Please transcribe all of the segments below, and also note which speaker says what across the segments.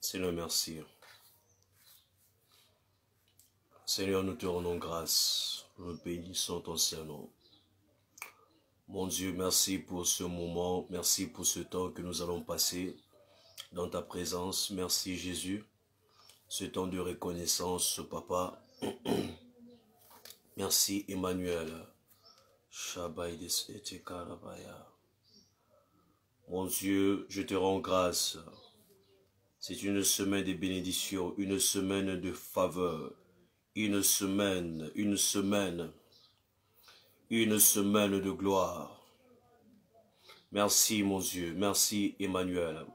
Speaker 1: Seigneur, merci. Seigneur, nous te rendons grâce. Nous bénissons ton Saint-Nom. Mon Dieu, merci pour ce moment. Merci pour ce temps que nous allons passer dans ta présence. Merci Jésus. Ce temps de reconnaissance, Papa. Merci Emmanuel. Mon Dieu, je te rends grâce. C'est une semaine de bénédiction, une semaine de faveur, une semaine de gloire. Merci mon Dieu, merci Emmanuel.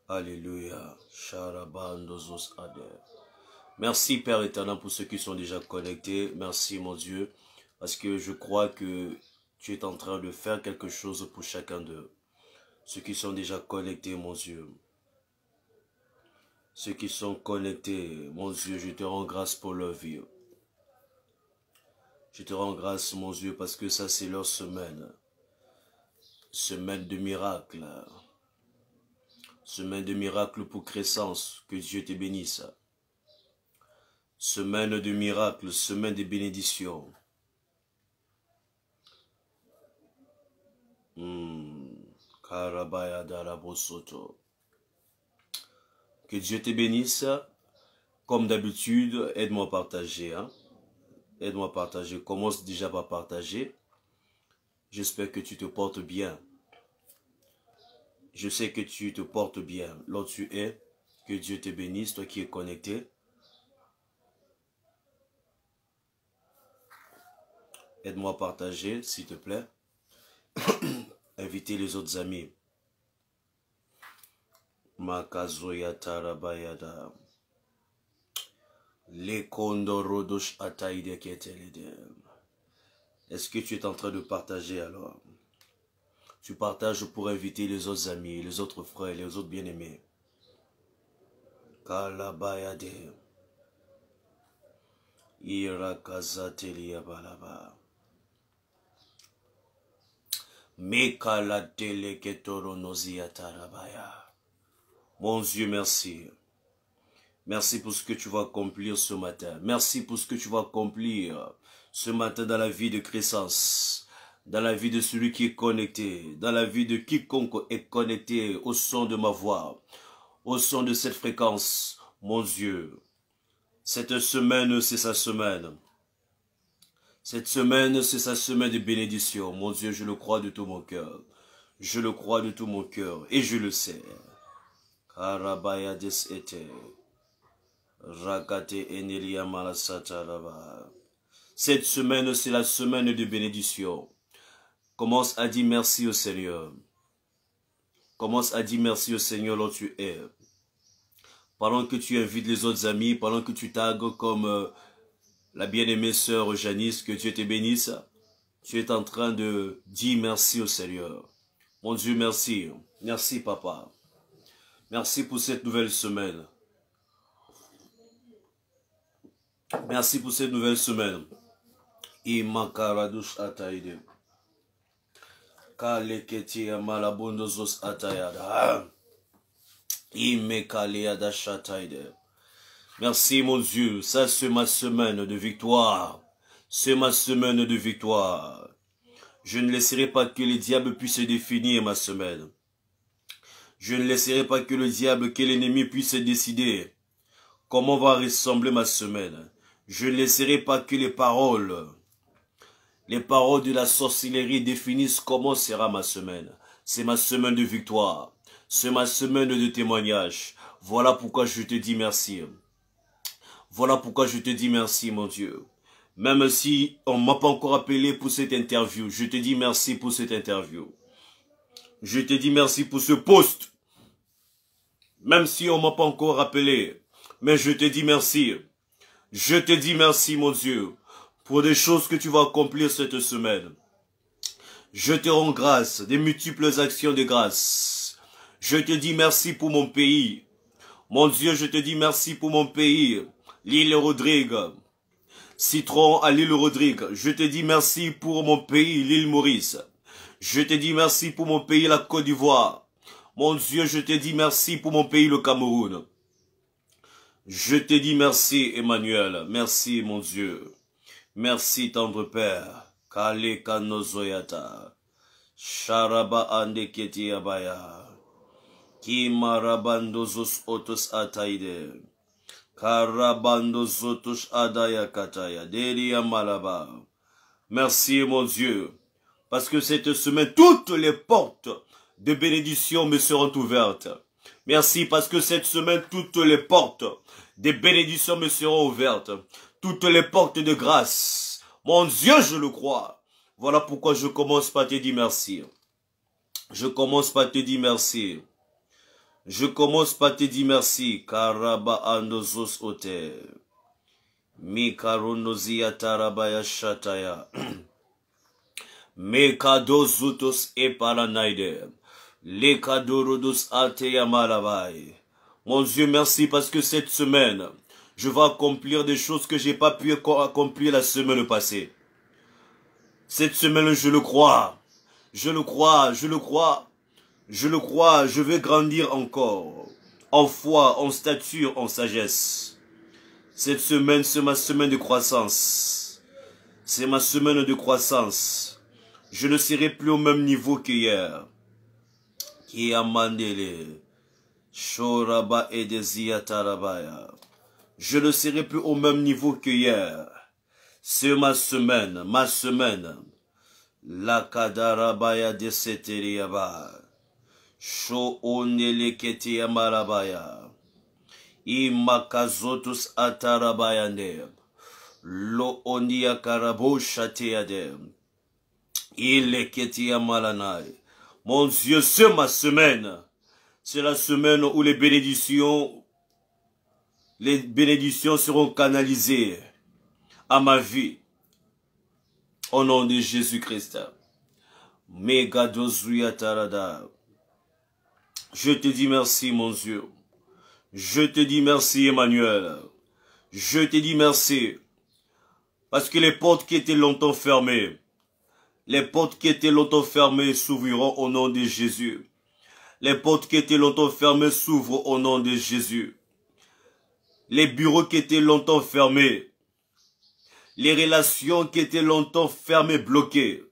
Speaker 1: Alléluia. Merci Père éternel pour ceux qui sont déjà connectés. Merci mon Dieu, parce que je crois que tu es en train de faire quelque chose pour chacun d'eux. Ceux qui sont déjà connectés, mon Dieu. Ceux qui sont connectés, mon Dieu, je te rends grâce pour leur vie. Je te rends grâce, mon Dieu, parce que ça, c'est leur semaine. Semaine de miracle. Semaine de miracle pour Crescence. Que Dieu te bénisse. Semaine de miracle, semaine de bénédiction. Que Dieu te bénisse. Comme d'habitude, aide-moi à partager. Aide-moi à partager. Commence déjà par partager. J'espère que tu te portes bien. Je sais que tu te portes bien. Là où tu es, que Dieu te bénisse, toi qui es connecté. Aide-moi à partager, s'il te plaît. Invitez les autres amis. Makazoya tarabayada. Lekondorodosh ataide ketelede. Est-ce que tu es en train de partager alors? Tu partages pour inviter les autres amis, les autres frères, les autres bien-aimés. Kalabayade. Irakazatelia balaba. Mekalatele ketoronosia tarabaya. Mon Dieu, merci. Merci pour ce que tu vas accomplir ce matin. Merci pour ce que tu vas accomplir ce matin dans la vie de Crescence, dans la vie de celui qui est connecté, dans la vie de quiconque est connecté au son de ma voix, au son de cette fréquence. Mon Dieu, cette semaine, c'est sa semaine. Cette semaine, c'est sa semaine de bénédiction. Mon Dieu, je le crois de tout mon cœur. Je le crois de tout mon cœur et je le sais. Karabayades ete. Rakate enelia malasata rava. Cette semaine, c'est la semaine de bénédiction. Commence à dire merci au Seigneur. Commence à dire merci au Seigneur là où tu es. Pendant que tu invites les autres amis, pendant que tu tagues comme la bien-aimée sœur Janice, que Dieu te bénisse, tu es en train de dire merci au Seigneur. Mon Dieu, merci. Merci, Papa. Merci pour cette nouvelle semaine. Merci pour cette nouvelle semaine. Imakaradush ataide. Kaleketia malabundozos atayada. Imekaleada shataide. Merci mon Dieu, ça c'est ma semaine de victoire. C'est ma semaine de victoire. Je ne laisserai pas que le diable puisse définir ma semaine. Je ne laisserai pas que le diable, que l'ennemi puisse décider comment va ressembler ma semaine. Je ne laisserai pas que les paroles de la sorcellerie définissent comment sera ma semaine. C'est ma semaine de victoire. C'est ma semaine de témoignage. Voilà pourquoi je te dis merci. Voilà pourquoi je te dis merci, mon Dieu. Même si on ne m'a pas encore appelé pour cette interview, je te dis merci pour cette interview. Je te dis merci pour ce poste. Même si on ne m'a pas encore appelé, mais je te dis merci. Je te dis merci, mon Dieu, pour des choses que tu vas accomplir cette semaine. Je te rends grâce, des multiples actions de grâce. Je te dis merci pour mon pays. Mon Dieu, je te dis merci pour mon pays. L'île Rodrigue, Citron à l'île Rodrigue. Je te dis merci pour mon pays, l'île Maurice. Je te dis merci pour mon pays, la Côte d'Ivoire. Mon Dieu, je te dis merci pour mon pays, le Cameroun. Je te dis merci, Emmanuel. Merci, mon Dieu. Merci, tendre Père. Kale kanozoyata. Sharaba ande keti abaya. Kimarabandozos otos ataide. Karabandozotos adaya kataya. Delia malaba. Merci, mon Dieu. Parce que cette semaine, toutes les portes de bénédiction me seront ouvertes. Merci parce que cette semaine, toutes les portes de bénédiction me seront ouvertes. Toutes les portes de grâce. Mon Dieu, je le crois. Voilà pourquoi je commence par te dire merci. Je commence par te dire merci. Je commence par te dire merci. Karaba andozos ote. Mikaronozia tarabaya shataya. Mekadozutos e paranaide. Lekadorodos ateya malabai. Mon Dieu, merci parce que cette semaine, je vais accomplir des choses que j'ai pas pu accomplir la semaine passée. Cette semaine, je le crois. Je le crois, je le crois. Je le crois, je vais grandir encore. En foi, en stature, en sagesse. Cette semaine, c'est ma semaine de croissance. C'est ma semaine de croissance. Je ne serai plus au même niveau qu'hier. Qui a mandélé. Shoraba et Desiatarabaya. Je ne serai plus au même niveau qu'hier. C'est ma semaine, ma semaine. La kadarabaya de seteriaba. Sho onele ketia marabaya. Imakazotus atarabayande. Lo onia karabo chateade. Il ketia malanai. Mon Dieu, c'est ma semaine. C'est la semaine où les bénédictions seront canalisées à ma vie. Au nom de Jésus-Christ. Megadozuya tarada. Je te dis merci, mon Dieu. Je te dis merci, Emmanuel. Je te dis merci. Parce que les portes qui étaient longtemps fermées, s'ouvriront au nom de Jésus. Les portes qui étaient longtemps fermées s'ouvrent au nom de Jésus. Les bureaux qui étaient longtemps fermés, les relations qui étaient longtemps fermées, bloquées.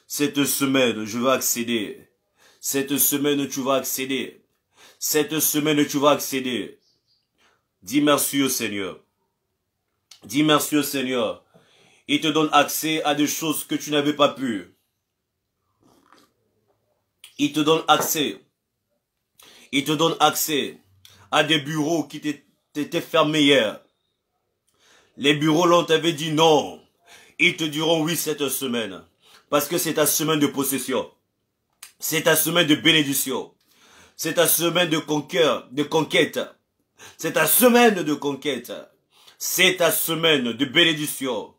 Speaker 1: Cette semaine, je vais accéder. Cette semaine, tu vas accéder. Cette semaine, tu vas accéder. Dis merci au Seigneur. Dis merci au Seigneur. Il te donne accès à des choses que tu n'avais pas pu. Il te donne accès. Il te donne accès à des bureaux qui t'étaient fermés hier. Les bureaux l'ont t'avait dit non. Ils te diront oui cette semaine. Parce que c'est ta semaine de possession. C'est ta semaine de bénédiction. C'est ta semaine de conquête. C'est ta semaine de conquête. C'est ta semaine de bénédiction.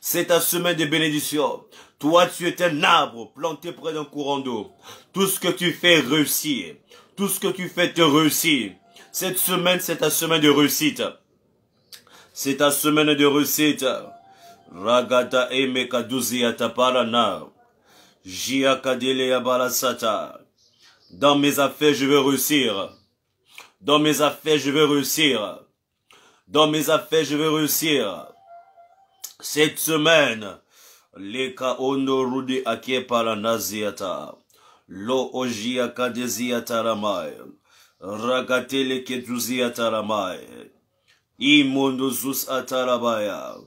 Speaker 1: C'est ta semaine de bénédiction. Toi, tu es un arbre planté près d'un courant d'eau. Tout ce que tu fais réussit. Tout ce que tu fais te réussit. Cette semaine, c'est ta semaine de réussite. C'est ta semaine de réussite. Ragata emekaduziyata parana. Jiakadele abalasata. Dans mes affaires, je vais réussir. Dans mes affaires, je vais réussir. Dans mes affaires, je vais réussir. Cette semaine, leka ono rudi ake paranaziata. Lo ojia kadeziata ramai. Ragatele keduziata ramai. Imondozus atarabaya.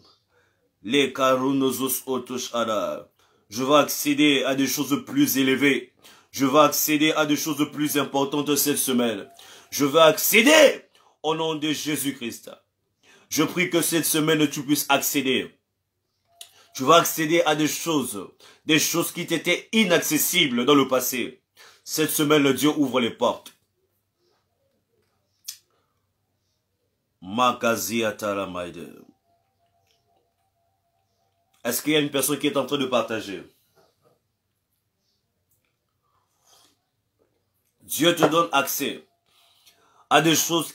Speaker 1: Les karunozus otush ada. Je vais accéder à des choses plus élevées. Je vais accéder à des choses plus importantes cette semaine. Je vais accéder au nom de Jésus-Christ. Je prie que cette semaine tu puisses accéder. Tu vas accéder à des choses qui t'étaient inaccessibles dans le passé. Cette semaine, Dieu ouvre les portes. Est-ce qu'il y a une personne qui est en train de partager? Dieu te donne accès à des choses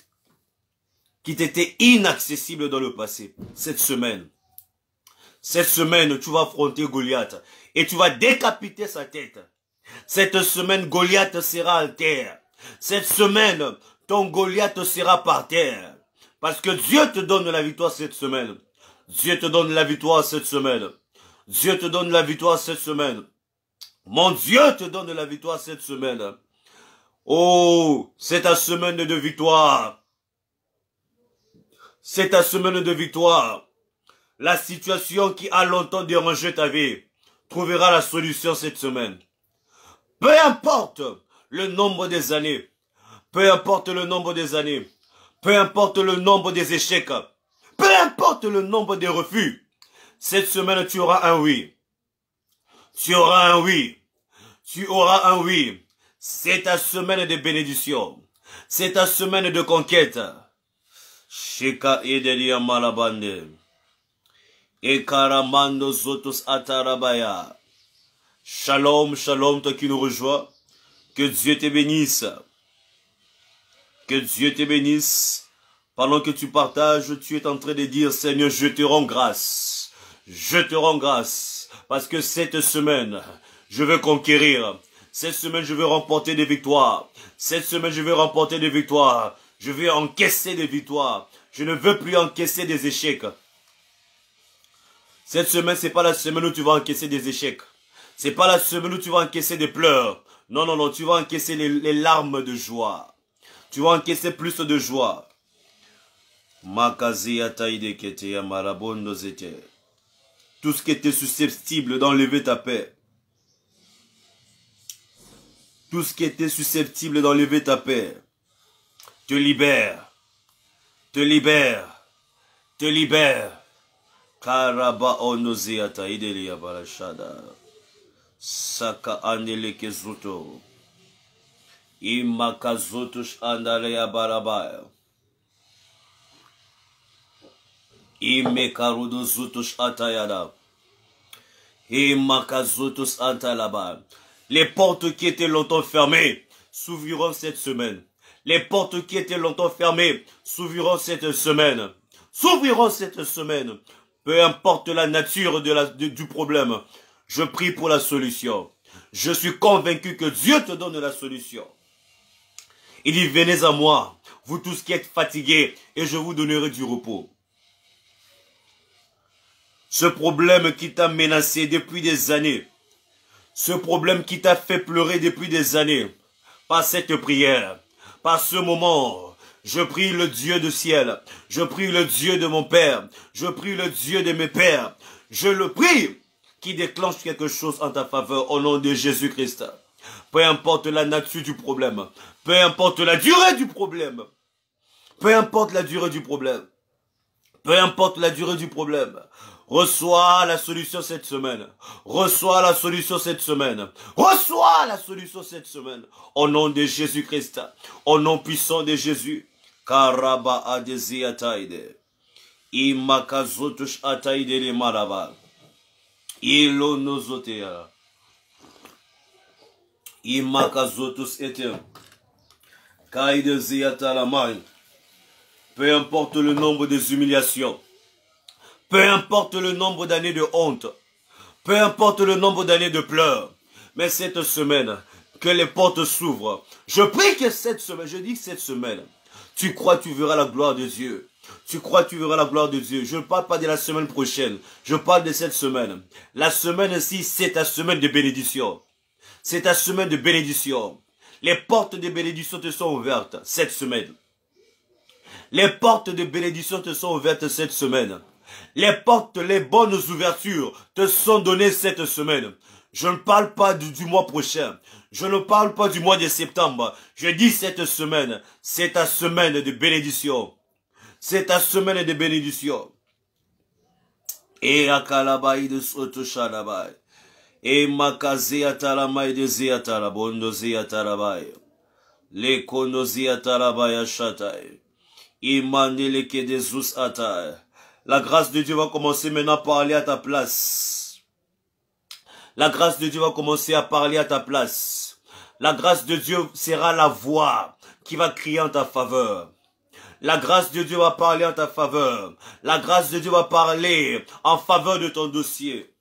Speaker 1: qui t'étaient inaccessibles dans le passé. Cette semaine, tu vas affronter Goliath et tu vas décapiter sa tête. Cette semaine, Goliath sera à terre. Cette semaine, ton Goliath sera par terre. Parce que Dieu te donne la victoire cette semaine. Dieu te donne la victoire cette semaine. Dieu te donne la victoire cette semaine. Mon Dieu te donne la victoire cette semaine. Oh, c'est ta semaine de victoire. C'est ta semaine de victoire. La situation qui a longtemps dérangé ta vie trouvera la solution cette semaine. Peu importe le nombre des années, peu importe le nombre des années, peu importe le nombre des échecs, peu importe le nombre des refus, cette semaine tu auras un oui. Tu auras un oui. Tu auras un oui. C'est ta semaine de bénédiction. C'est ta semaine de conquête. Shika Edelia Malabande. Ekaramando Zotos Atarabaya. Shalom, shalom, toi qui nous rejoins. Que Dieu te bénisse. Que Dieu te bénisse. Pendant que tu partages, tu es en train de dire, Seigneur, je te rends grâce. Je te rends grâce. Parce que cette semaine, je veux conquérir. Cette semaine, je veux remporter des victoires. Cette semaine, je veux remporter des victoires. Je veux encaisser des victoires. Je ne veux plus encaisser des échecs. Cette semaine, c'est pas la semaine où tu vas encaisser des échecs. C'est pas la semaine où tu vas encaisser des pleurs. Non, non, non, tu vas encaisser les larmes de joie. Tu vas encaisser plus de joie. Tout ce qui était susceptible d'enlever ta paix. Tout ce qui était susceptible d'enlever ta paix. Te libère. Te libère. Te libère. Karaba onozeata idelia barashada. Saka andeleke zuto. Imakazutush andalea barabaya. Imekarudo zutush atayada. Imakazutus antalaba. Les portes qui étaient longtemps fermées s'ouvriront cette semaine. Les portes qui étaient longtemps fermées s'ouvriront cette semaine. S'ouvriront cette semaine. Peu importe la nature du problème, je prie pour la solution. Je suis convaincu que Dieu te donne la solution. Il dit, venez à moi, vous tous qui êtes fatigués, et je vous donnerai du repos. Ce problème qui t'a menacé depuis des années, ce problème qui t'a fait pleurer depuis des années, par cette prière, par ce moment, je prie le Dieu du ciel, je prie le Dieu de mon Père, je prie le Dieu de mes pères, je le prie qui déclenche quelque chose en ta faveur au nom de Jésus-Christ. Peu importe la nature du problème, peu importe la durée du problème, peu importe la durée du problème, peu importe la durée du problème, reçois la solution cette semaine. Reçois la solution cette semaine. Reçois la solution cette semaine. Au nom de Jésus-Christ. Au nom puissant de Jésus. Karaba adezi ataide. Imakazotush ataide le maraba. Ilo nozotea. Imakazotus ete. Kaidezi atalamai. Peu importe le nombre des humiliations. Peu importe le nombre d'années de honte, peu importe le nombre d'années de pleurs, mais cette semaine, que les portes s'ouvrent. Je prie que cette semaine, je dis que cette semaine, tu crois tu verras la gloire de Dieu. Tu crois tu verras la gloire de Dieu. Je ne parle pas de la semaine prochaine, je parle de cette semaine. La semaine-ci, c'est ta semaine de bénédiction. C'est ta semaine de bénédiction. Les portes de bénédiction te sont ouvertes cette semaine. Les portes de bénédiction te sont ouvertes cette semaine. Les portes, les bonnes ouvertures te sont données cette semaine. Je ne parle pas du mois prochain. Je ne parle pas du mois de septembre. Je dis cette semaine, c'est ta semaine de bénédiction. C'est ta semaine de bénédiction. Et akalabai de sotoshanabai. Et makaze atalamai de zeatalabondo zeatalabai. Le konozi atalabai ashatai. Imandeleke de zus atai. La grâce de Dieu va commencer maintenant à parler à ta place. La grâce de Dieu va commencer à parler à ta place. La grâce de Dieu sera la voix qui va crier en ta faveur. La grâce de Dieu va parler en ta faveur. La grâce de Dieu va parler en faveur de ton dossier.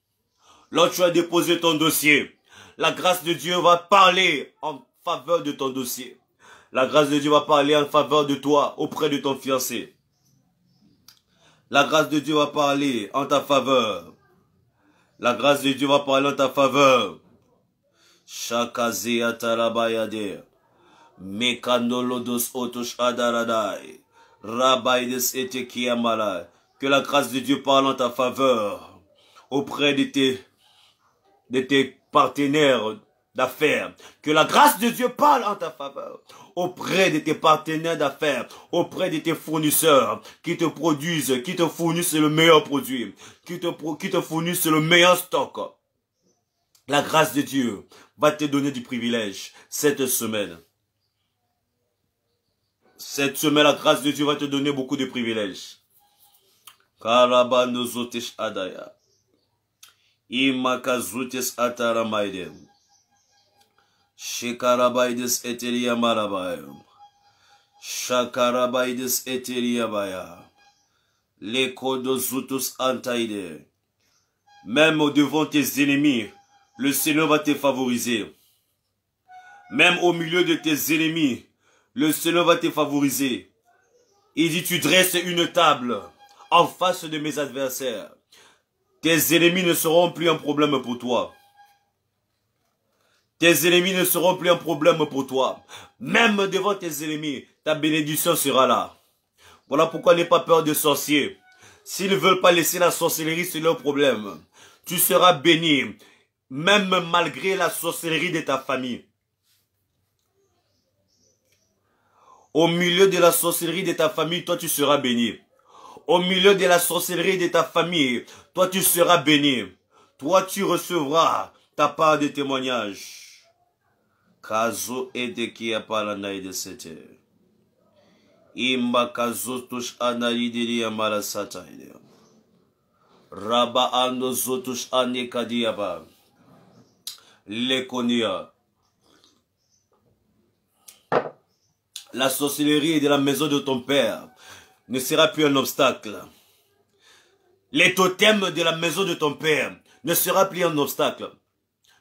Speaker 1: Lorsque tu as déposé ton dossier, la grâce de Dieu va parler en faveur de ton dossier. La grâce de Dieu va parler en faveur de toi auprès de ton fiancé. La grâce de Dieu va parler en ta faveur. La grâce de Dieu va parler en ta faveur. Shakaze atarabayade. Mekanolodos otosh adaradai. Rabaides etekiamala. Que la grâce de Dieu parle en ta faveur auprès de tes partenaires d'affaires. Que la grâce de Dieu parle en ta faveur auprès de tes partenaires d'affaires, auprès de tes fournisseurs qui te produisent, qui te fournissent le meilleur produit, qui te fournissent le meilleur stock. La grâce de Dieu va te donner du privilège cette semaine. Cette semaine, la grâce de Dieu va te donner beaucoup de privilèges. Karabanozotesh adaya. Imakazotes ataramaidem. Shekarabaides eteria marabayam. Shakarabaides eteria baya. Lekodozutus antaide. Même devant tes ennemis, le Seigneur va te favoriser. Même au milieu de tes ennemis, le Seigneur va te favoriser. Il dit, tu dresses une table en face de mes adversaires. Tes ennemis ne seront plus un problème pour toi. Tes ennemis ne seront plus un problème pour toi. Même devant tes ennemis, ta bénédiction sera là. Voilà pourquoi n'aie pas peur des sorciers. S'ils ne veulent pas laisser la sorcellerie, c'est leur problème. Tu seras béni, même malgré la sorcellerie de ta famille. Au milieu de la sorcellerie de ta famille, toi tu seras béni. Au milieu de la sorcellerie de ta famille, toi tu seras béni. Toi tu recevras ta part de témoignage. Kazo edekia palanai de sete. Imba kazo tush anayidiri amara sataide. Raba ando zotush anekadiaba. Lekonia. La sorcellerie de la maison de ton père ne sera plus un obstacle. Les totems de la maison de ton père ne sera plus un obstacle.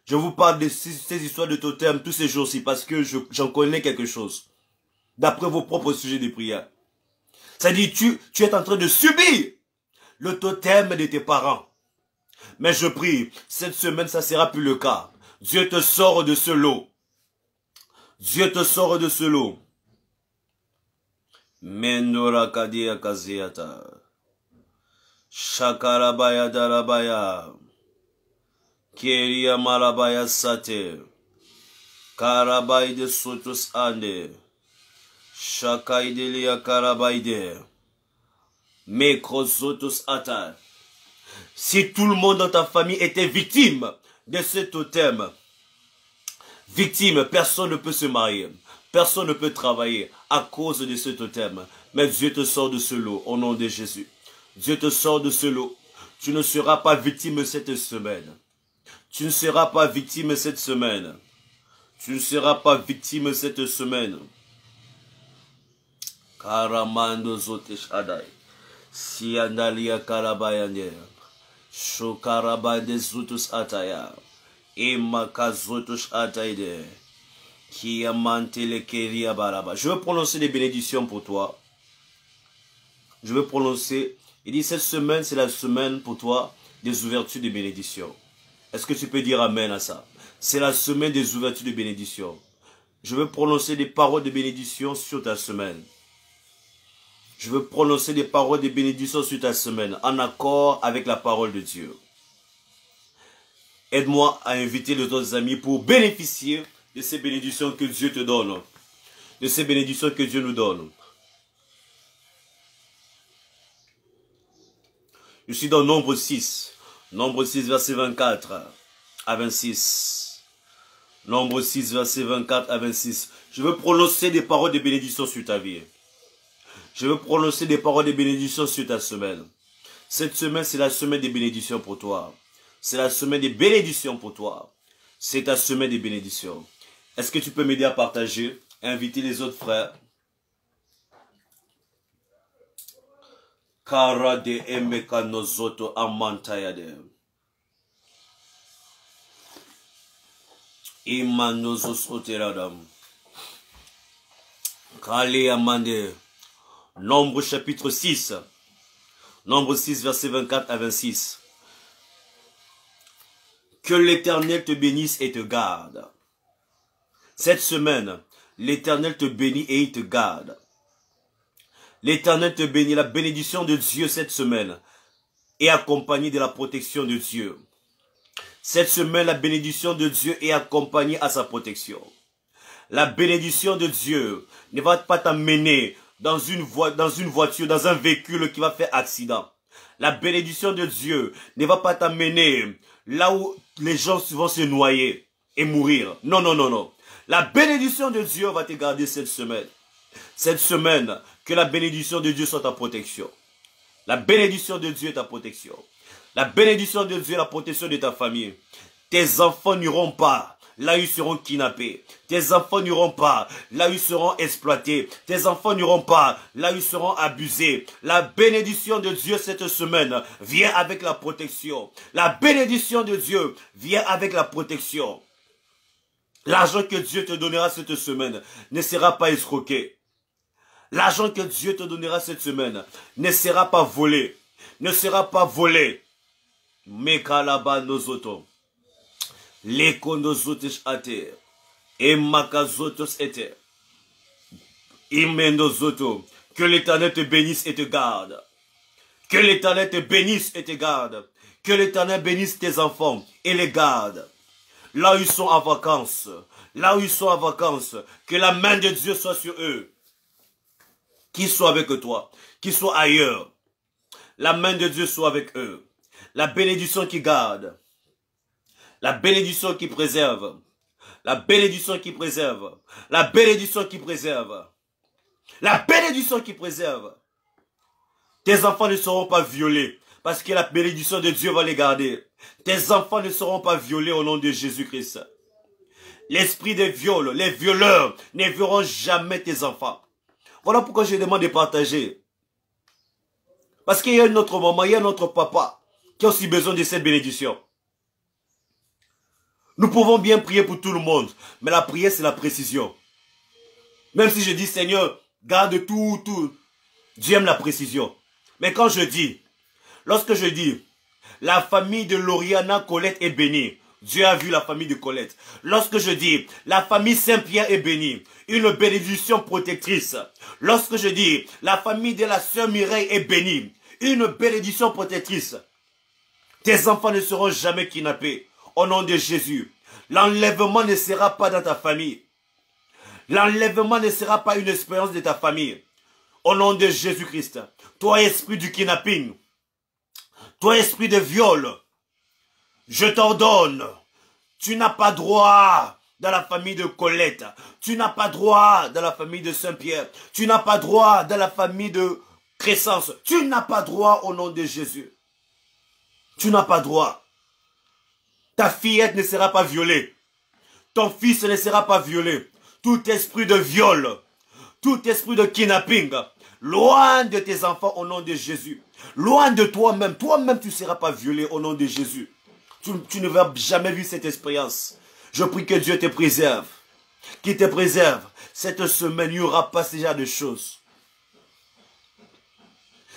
Speaker 1: Je vous parle de ces histoires de totems tous ces jours-ci parce que j'en connais quelque chose. D'après vos propres sujets de prière. C'est-à-dire, tu es en train de subir le totem de tes parents. Mais je prie, cette semaine, ça ne sera plus le cas. Dieu te sort de ce lot. Dieu te sort de ce lot. Menora kadia kaziata. Shakarabaya darabaya. Keria marabaya sate. Karabaide sotus ande. Shakaidelia karabaide. Mekrosotus ata. Si tout le monde dans ta famille était victime de ce totem, victime, personne ne peut se marier. Personne ne peut travailler à cause de ce totem. Mais Dieu te sort de ce lot au nom de Jésus. Dieu te sort de ce lot. Tu ne seras pas victime cette semaine. Tu ne seras pas victime cette semaine. Tu ne seras pas victime cette semaine. Karamando zotesh adai. Siandalia karabayane. Shokarabade zutus ataya. Emakazotush ataide. Je veux prononcer des bénédictions pour toi. Je veux prononcer. Il dit cette semaine, c'est la semaine pour toi des ouvertures de bénédictions. Est-ce que tu peux dire amen à ça? C'est la semaine des ouvertures de bénédictions. Je veux prononcer des paroles de bénédiction sur ta semaine. Je veux prononcer des paroles de bénédiction sur ta semaine, en accord avec la parole de Dieu. Aide-moi à inviter les autres amis pour bénéficier de ces bénédictions que Dieu te donne. De ces bénédictions que Dieu nous donne. Je suis dans Nombre 6. Nombre 6, verset 24 à 26. Nombre 6, verset 24 à 26. Je veux prononcer des paroles de bénédiction sur ta vie. Je veux prononcer des paroles de bénédiction sur ta semaine. Cette semaine, c'est la semaine des bénédictions pour toi. C'est la semaine des bénédictions pour toi. C'est ta semaine des bénédictions. Est-ce que tu peux m'aider à partager, à inviter les autres frères? Kara de emeka nozoto amantayade. Imanozos oteradam. Kale Amande. Nombre chapitre 6. Nombre 6, verset 24 à 26. Que l'Éternel te bénisse et te garde. Cette semaine, l'Éternel te bénit et il te garde. L'Éternel te bénit. La bénédiction de Dieu cette semaine est accompagnée de la protection de Dieu. Cette semaine, la bénédiction de Dieu est accompagnée à sa protection. La bénédiction de Dieu ne va pas t'amener dans une voiture, dans un véhicule qui va faire accident. La bénédiction de Dieu ne va pas t'amener là où les gens vont se noyer et mourir. Non, non, non, non. La bénédiction de Dieu va te garder cette semaine. Cette semaine, que la bénédiction de Dieu soit ta protection. La bénédiction de Dieu est ta protection. La bénédiction de Dieu est la protection de ta famille. Tes enfants n'iront pas là où ils seront kidnappés. Tes enfants n'iront pas là où ils seront exploités. Tes enfants n'iront pas là où ils seront abusés. La bénédiction de Dieu cette semaine vient avec la protection. La bénédiction de Dieu vient avec la protection. L'argent que Dieu te donnera cette semaine ne sera pas escroqué. L'argent que Dieu te donnera cette semaine ne sera pas volé. Ne sera pas volé. Mekalaba nozoto. Lekondozotish ate. Emakazotos ete. Imendozoto. Que l'Éternel te bénisse et te garde. Que l'Éternel te bénisse et te garde. Que l'Éternel bénisse tes enfants et les garde. Là où ils sont en vacances. Là où ils sont en vacances. Que la main de Dieu soit sur eux. Qu'ils soient avec toi. Qu'ils soient ailleurs. La main de Dieu soit avec eux. La bénédiction qui garde. La bénédiction qui préserve. La bénédiction qui préserve. La bénédiction qui préserve. La bénédiction qui préserve. Tes enfants ne seront pas violés. Parce que la bénédiction de Dieu va les garder. Tes enfants ne seront pas violés au nom de Jésus-Christ. L'esprit des viols, les violeurs ne verront jamais tes enfants. Voilà pourquoi je demande de partager. Parce qu'il y a un autre maman, il y a un autre papa qui a aussi besoin de cette bénédiction. Nous pouvons bien prier pour tout le monde, mais la prière c'est la précision. Même si je dis Seigneur, garde tout, Dieu aime la précision. Mais quand je dis, lorsque je dis, la famille de Lauriana Colette est bénie, Dieu a vu la famille de Colette. Lorsque je dis, la famille Saint-Pierre est bénie, une bénédiction protectrice. Lorsque je dis, la famille de la sœur Mireille est bénie, une bénédiction protectrice. Tes enfants ne seront jamais kidnappés. Au nom de Jésus. L'enlèvement ne sera pas dans ta famille. L'enlèvement ne sera pas une expérience de ta famille. Au nom de Jésus-Christ. Toi, esprit du kidnapping. Toi, esprit de viol. Je t'ordonne. Tu n'as pas droit dans la famille de Colette. Tu n'as pas droit dans la famille de Saint-Pierre. Tu n'as pas droit dans la famille de Crescence. Tu n'as pas droit au nom de Jésus. Tu n'as pas droit. Ta fillette ne sera pas violée. Ton fils ne sera pas violé. Tout esprit de viol, tout esprit de kidnapping, loin de tes enfants au nom de Jésus. Loin de toi-même. Toi-même, tu ne seras pas violé au nom de Jésus. Tu ne vas jamais vivre cette expérience. Je prie que Dieu te préserve. Qu'il te préserve. Cette semaine, il n'y aura pas ce genre de choses.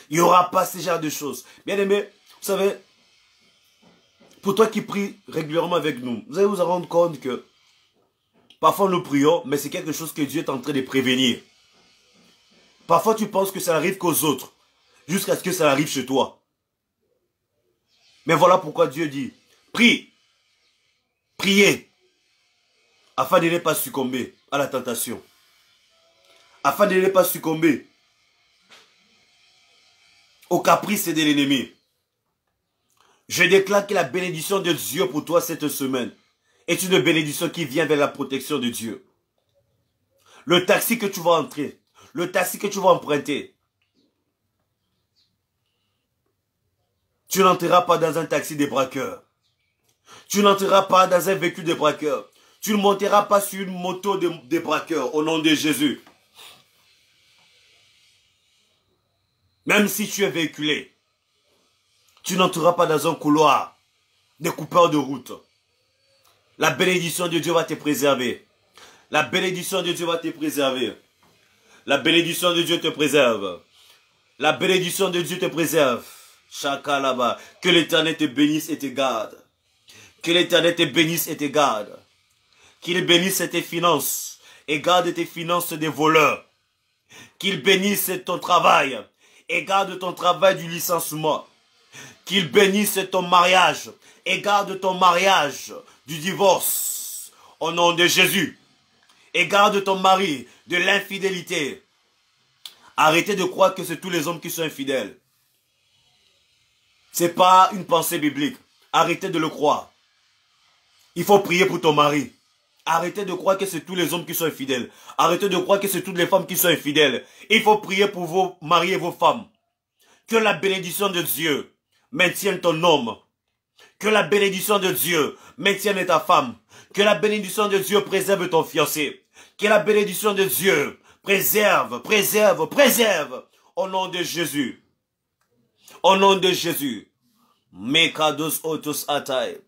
Speaker 1: Il n'y aura pas ce genre de choses. Bien aimé, vous savez, pour toi qui pries régulièrement avec nous, vous allez vous rendre compte que parfois nous prions, mais c'est quelque chose que Dieu est en train de prévenir. Parfois tu penses que ça n'arrive qu'aux autres, jusqu'à ce que ça arrive chez toi. Mais voilà pourquoi Dieu dit, prie, priez, afin de ne pas succomber à la tentation. Afin de ne pas succomber au caprice de l'ennemi. Je déclare que la bénédiction de Dieu pour toi cette semaine est une bénédiction qui vient vers la protection de Dieu. Le taxi que tu vas entrer, le taxi que tu vas emprunter, tu n'entreras pas dans un taxi de braqueurs. Tu n'entreras pas dans un véhicule de braqueurs. Tu ne monteras pas sur une moto de braqueurs au nom de Jésus. Même si tu es véhiculé, tu n'entreras pas dans un couloir de coupeurs de route. La bénédiction de Dieu va te préserver. La bénédiction de Dieu va te préserver. La bénédiction de Dieu te préserve. La bénédiction de Dieu te préserve. Chaka là-bas. Que l'Éternel te bénisse et te garde. Que l'Éternel te bénisse et te garde. Qu'il bénisse tes finances et garde tes finances des voleurs. Qu'il bénisse ton travail et garde ton travail du licenciement. Qu'il bénisse ton mariage et garde ton mariage du divorce. Au nom de Jésus. Et garde ton mari de l'infidélité. Arrêtez de croire que c'est tous les hommes qui sont infidèles. Ce n'est pas une pensée biblique. Arrêtez de le croire. Il faut prier pour ton mari. Arrêtez de croire que c'est tous les hommes qui sont infidèles. Arrêtez de croire que c'est toutes les femmes qui sont infidèles. Il faut prier pour vos maris et vos femmes. Que la bénédiction de Dieu maintienne ton homme. Que la bénédiction de Dieu maintienne ta femme. Que la bénédiction de Dieu préserve ton fiancé. Que la bénédiction de Dieu préserve. Au nom de Jésus. Au nom de Jésus. Mekados otos atai.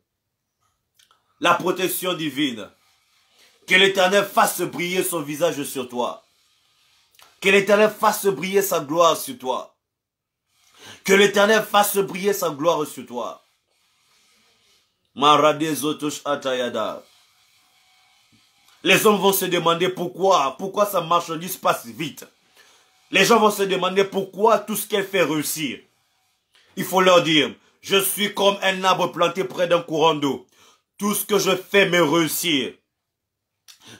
Speaker 1: La protection divine. Que l'Éternel fasse briller son visage sur toi. Que l'Éternel fasse briller sa gloire sur toi. Que l'Éternel fasse briller sa gloire sur toi. Les hommes vont se demander pourquoi sa marchandise passe vite. Les gens vont se demander pourquoi tout ce qu'elle fait réussir. Il faut leur dire, je suis comme un arbre planté près d'un courant d'eau. Tout ce que je fais me réussit.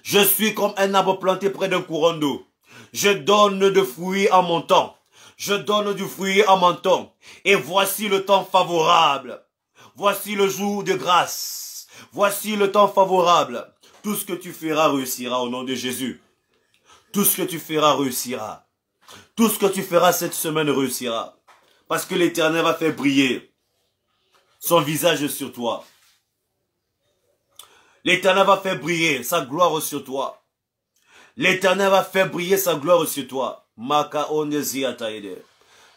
Speaker 1: Je suis comme un arbre planté près d'un courant d'eau. Je donne de fruits en mon temps. Je donne du fruit en mon temps. Et voici le temps favorable. Voici le jour de grâce. Voici le temps favorable. Tout ce que tu feras réussira au nom de Jésus. Tout ce que tu feras réussira. Tout ce que tu feras cette semaine réussira. Parce que l'Éternel va faire briller son visage sur toi. L'Éternel va faire briller sa gloire sur toi. L'Éternel va faire briller sa gloire sur toi. Maka onezi ataide.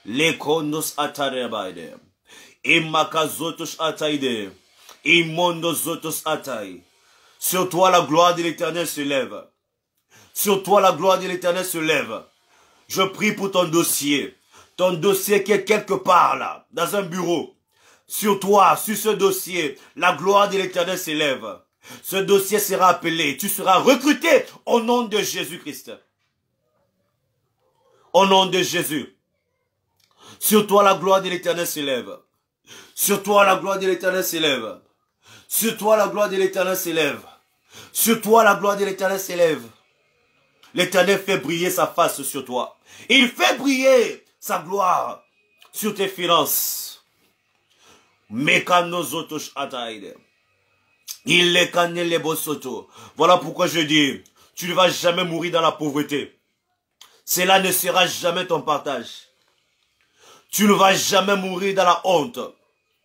Speaker 1: Lekonos atarebaide. Imaka zotos ataide. Imondo zotos atai. Sur toi la gloire de l'Éternel se lève. Sur toi la gloire de l'Éternel se lève. Je prie pour ton dossier. Ton dossier qui est quelque part là, dans un bureau. Sur toi, sur ce dossier, la gloire de l'Éternel s'élève. Ce dossier sera appelé. Tu seras recruté au nom de Jésus-Christ. Au nom de Jésus. Sur toi, la gloire de l'Éternel s'élève. Sur toi, la gloire de l'Éternel s'élève. Sur toi, la gloire de l'Éternel s'élève. Sur toi, la gloire de l'Éternel s'élève. L'Éternel fait briller sa face sur toi. Il fait briller sa gloire sur tes finances. Mekanozotosh ataide. Voilà pourquoi je dis, tu ne vas jamais mourir dans la pauvreté. Cela ne sera jamais ton partage. Tu ne vas jamais mourir dans la honte.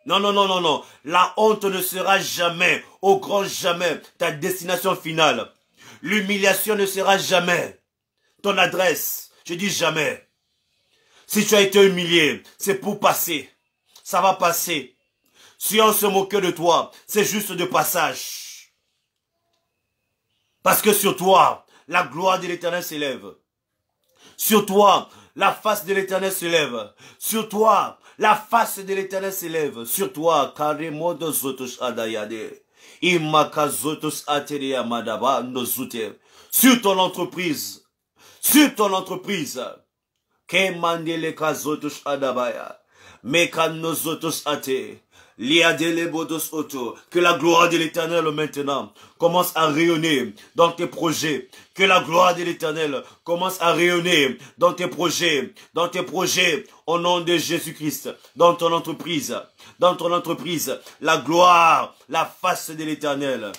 Speaker 1: Non, non, non, non, non. La honte ne sera jamais, au grand jamais, ta destination finale. L'humiliation ne sera jamais ton adresse. Je dis jamais. Si tu as été humilié, c'est pour passer. Ça va passer. Si on se moque de toi, c'est juste de passage. Parce que sur toi, la gloire de l'Éternel s'élève. Sur toi, la face de l'Éternel s'élève. Sur toi, la face de l'Éternel s'élève. Sur toi, carrément de zotos adayade. Imakazotos ateria madaba nozute. Sur ton entreprise. Sur ton entreprise. Kemandele kazotos adabaya. Mekanozotos ate. Que la gloire de l'Éternel maintenant commence à rayonner dans tes projets. Que la gloire de l'Éternel commence à rayonner dans tes projets. Dans tes projets, au nom de Jésus-Christ. Dans ton entreprise. Dans ton entreprise. La gloire, la face de l'Éternel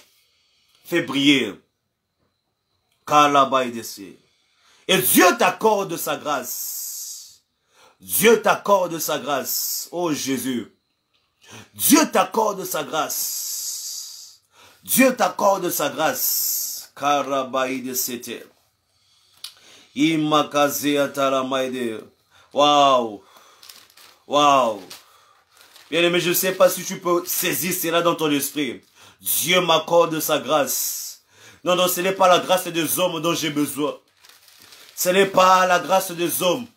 Speaker 1: fait briller. Et Dieu t'accorde sa grâce. Dieu t'accorde sa grâce. Oh Jésus. Dieu t'accorde sa grâce. Dieu t'accorde sa grâce. Karabaïde sete. Imakaze ataramaide. Waouh. Waouh. Bien-aimé, je ne sais pas si tu peux saisir cela dans ton esprit. Dieu m'accorde sa grâce. Non, non, ce n'est pas la grâce des hommes dont j'ai besoin. Ce n'est pas la grâce des hommes.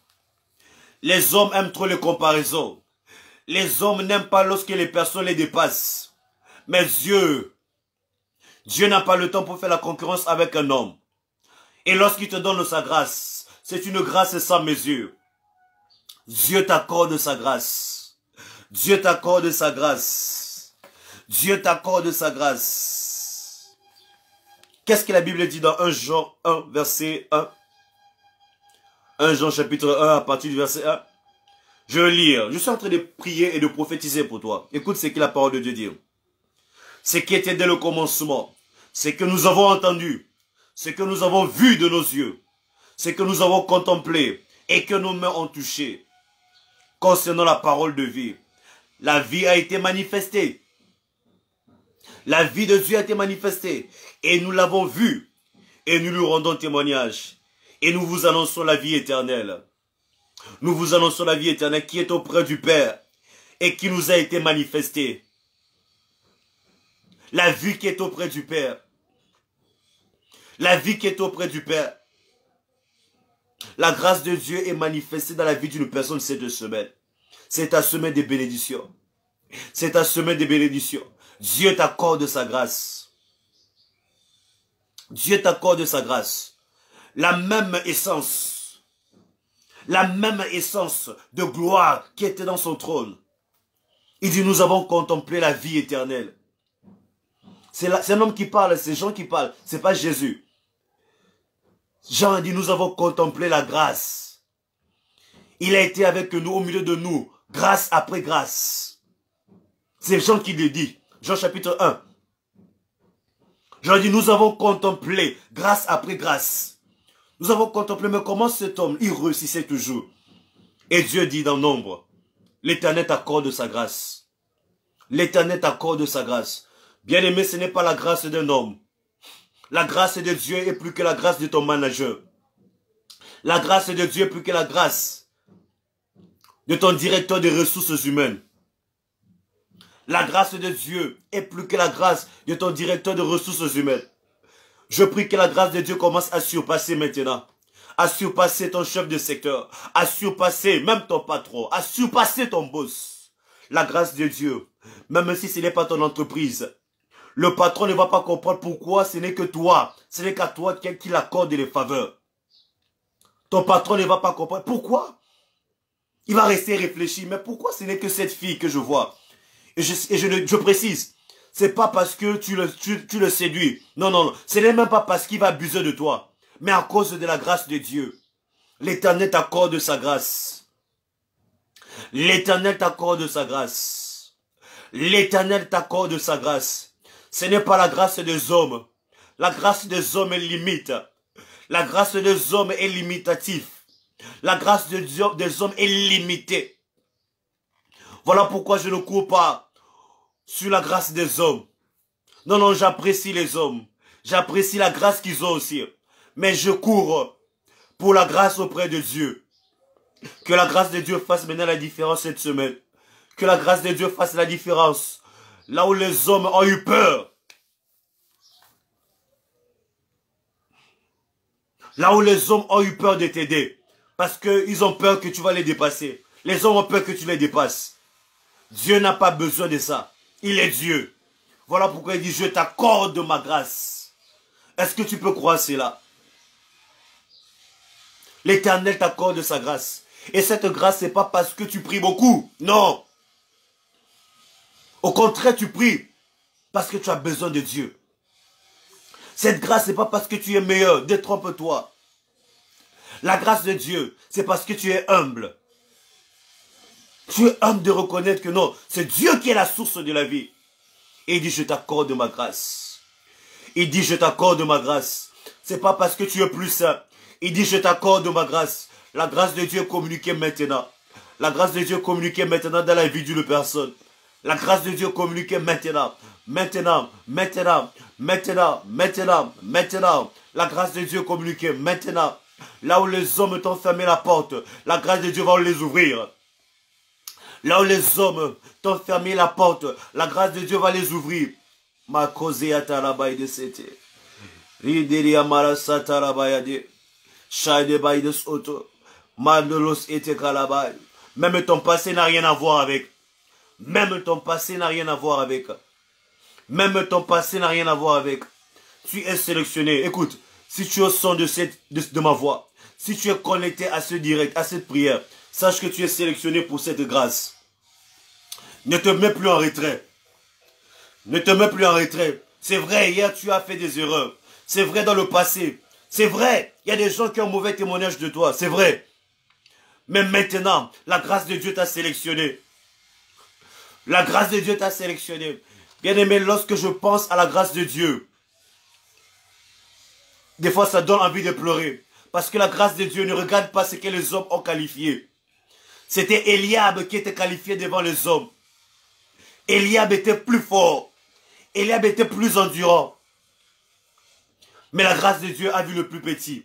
Speaker 1: Les hommes aiment trop les comparaisons. Les hommes n'aiment pas lorsque les personnes les dépassent. Mais Dieu n'a pas le temps pour faire la concurrence avec un homme. Et lorsqu'il te donne sa grâce, c'est une grâce sans mesure. Dieu t'accorde sa grâce. Dieu t'accorde sa grâce. Dieu t'accorde sa grâce. Qu'est-ce que la Bible dit dans 1 Jean 1, verset 1? 1 Jean chapitre 1 à partir du verset 1. Je vais lire. Je suis en train de prier et de prophétiser pour toi. Écoute ce que la parole de Dieu dit. Ce qui était dès le commencement, ce que nous avons entendu, ce que nous avons vu de nos yeux, ce que nous avons contemplé et que nos mains ont touché concernant la parole de vie. La vie a été manifestée. La vie de Dieu a été manifestée et nous l'avons vue et nous lui rendons témoignage et nous vous annonçons la vie éternelle. Nous vous annonçons la vie éternelle qui est auprès du Père et qui nous a été manifestée. La vie qui est auprès du Père. La vie qui est auprès du Père. La grâce de Dieu est manifestée dans la vie d'une personne cette semaine. C'est ta semaine de bénédiction. C'est ta semaine de bénédiction. Dieu t'accorde sa grâce. Dieu t'accorde sa grâce. La même essence de gloire qui était dans son trône. Il dit, nous avons contemplé la vie éternelle. C'est un homme qui parle, c'est Jean qui parle, c'est pas Jésus. Jean dit, nous avons contemplé la grâce. Il a été avec nous, au milieu de nous, grâce après grâce. C'est Jean qui le dit, Jean chapitre 1. Jean dit, nous avons contemplé grâce après grâce. Nous avons contemplé, mais comment cet homme, il réussissait toujours. Et Dieu dit dans Nombre, l'Éternel t'accorde sa grâce. L'Éternel t'accorde sa grâce. Bien-aimé, ce n'est pas la grâce d'un homme. La grâce de Dieu est plus que la grâce de ton manager. La grâce de Dieu est plus que la grâce de ton directeur des ressources humaines. La grâce de Dieu est plus que la grâce de ton directeur de ressources humaines. Je prie que la grâce de Dieu commence à surpasser maintenant. À surpasser ton chef de secteur. À surpasser même ton patron. À surpasser ton boss. La grâce de Dieu, même si ce n'est pas ton entreprise. Le patron ne va pas comprendre pourquoi ce n'est que toi. Ce n'est qu'à toi qu'il accorde les faveurs. Ton patron ne va pas comprendre. Pourquoi? Il va rester réfléchir. Mais pourquoi ce n'est que cette fille que je vois? Et je précise. C'est pas parce que tu le séduis. Non, non, non. Ce n'est même pas parce qu'il va abuser de toi. Mais à cause de la grâce de Dieu. L'Éternel t'accorde sa grâce. L'Éternel t'accorde sa grâce. L'Éternel t'accorde sa grâce. Ce n'est pas la grâce des hommes. La grâce des hommes est limite. La grâce des hommes est limitative. La grâce des hommes est limitée. Voilà pourquoi je ne cours pas sur la grâce des hommes. Non, non, j'apprécie les hommes. J'apprécie la grâce qu'ils ont aussi. Mais je cours pour la grâce auprès de Dieu. Que la grâce de Dieu fasse maintenant la différence cette semaine. Que la grâce de Dieu fasse la différence. Là où les hommes ont eu peur. Là où les hommes ont eu peur de t'aider. Parce qu'ils ont peur que tu vas les dépasser. Les hommes ont peur que tu les dépasses. Dieu n'a pas besoin de ça. Il est Dieu. Voilà pourquoi il dit, je t'accorde ma grâce. Est-ce que tu peux croire cela? L'Éternel t'accorde sa grâce. Et cette grâce, ce n'est pas parce que tu pries beaucoup. Non. Au contraire, tu pries parce que tu as besoin de Dieu. Cette grâce, ce n'est pas parce que tu es meilleur. Détrompe-toi. La grâce de Dieu, c'est parce que tu es humble. Tu es humble de reconnaître que non, c'est Dieu qui est la source de la vie. Et il dit, je t'accorde ma grâce. Il dit, je t'accorde ma grâce. C'est pas parce que tu es plus saint. Il dit, je t'accorde ma grâce. La grâce de Dieu est communiquée maintenant. La grâce de Dieu est communiquée maintenant dans la vie d'une personne. La grâce de Dieu est communiquée maintenant. Maintenant, maintenant, maintenant, maintenant, maintenant. La grâce de Dieu est communiquée maintenant. Là où les hommes t'ont fermé la porte, la grâce de Dieu va les ouvrir. Là où les hommes t'ont fermé la porte, la grâce de Dieu va les ouvrir. Ma cause à Tarabaï de Sete. Rideri Amara Satarabayade. Shadebay de Soto. Mandolos et Kalabay. Même ton passé n'a rien à voir avec. Même ton passé n'a rien à voir avec. Même ton passé n'a rien à voir avec. Tu es sélectionné. Écoute, si tu es au son de ma voix, si tu es connecté à ce direct, à cette prière, sache que tu es sélectionné pour cette grâce. Ne te mets plus en retrait. Ne te mets plus en retrait. C'est vrai, hier tu as fait des erreurs. C'est vrai dans le passé. C'est vrai, il y a des gens qui ont un mauvais témoignage de toi. C'est vrai. Mais maintenant, la grâce de Dieu t'a sélectionné. La grâce de Dieu t'a sélectionné. Bien-aimé, lorsque je pense à la grâce de Dieu, des fois ça donne envie de pleurer. Parce que la grâce de Dieu ne regarde pas ce que les hommes ont qualifié. C'était Eliab qui était qualifié devant les hommes. Eliab était plus fort. Eliab était plus endurant. Mais la grâce de Dieu a vu le plus petit.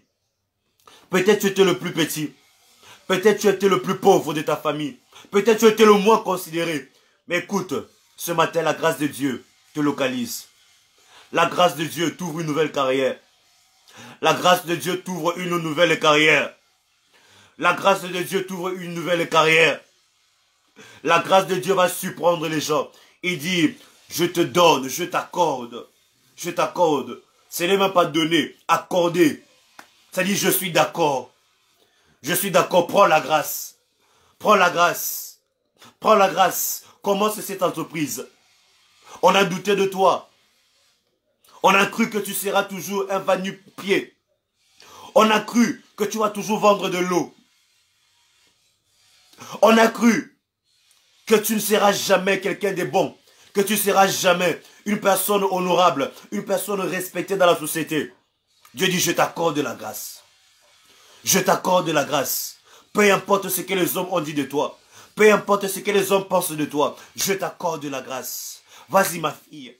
Speaker 1: Peut-être tu étais le plus petit. Peut-être tu étais le plus pauvre de ta famille. Peut-être tu étais le moins considéré. Mais écoute, ce matin, la grâce de Dieu te localise. La grâce de Dieu t'ouvre une nouvelle carrière. La grâce de Dieu t'ouvre une nouvelle carrière. La grâce de Dieu t'ouvre une nouvelle carrière. La grâce de Dieu va surprendre les gens. Il dit, je te donne, je t'accorde. Je t'accorde. Ce n'est même pas donné, accordé. Ça dit, je suis d'accord. Je suis d'accord, prends la grâce. Prends la grâce. Prends la grâce. Commence cette entreprise. On a douté de toi. On a cru que tu seras toujours un va-nu-pied. On a cru que tu vas toujours vendre de l'eau. On a cru que tu ne seras jamais quelqu'un de bon. Que tu ne seras jamais une personne honorable. Une personne respectée dans la société. Dieu dit, je t'accorde la grâce. Je t'accorde la grâce. Peu importe ce que les hommes ont dit de toi. Peu importe ce que les hommes pensent de toi. Je t'accorde la grâce. Vas-y ma fille.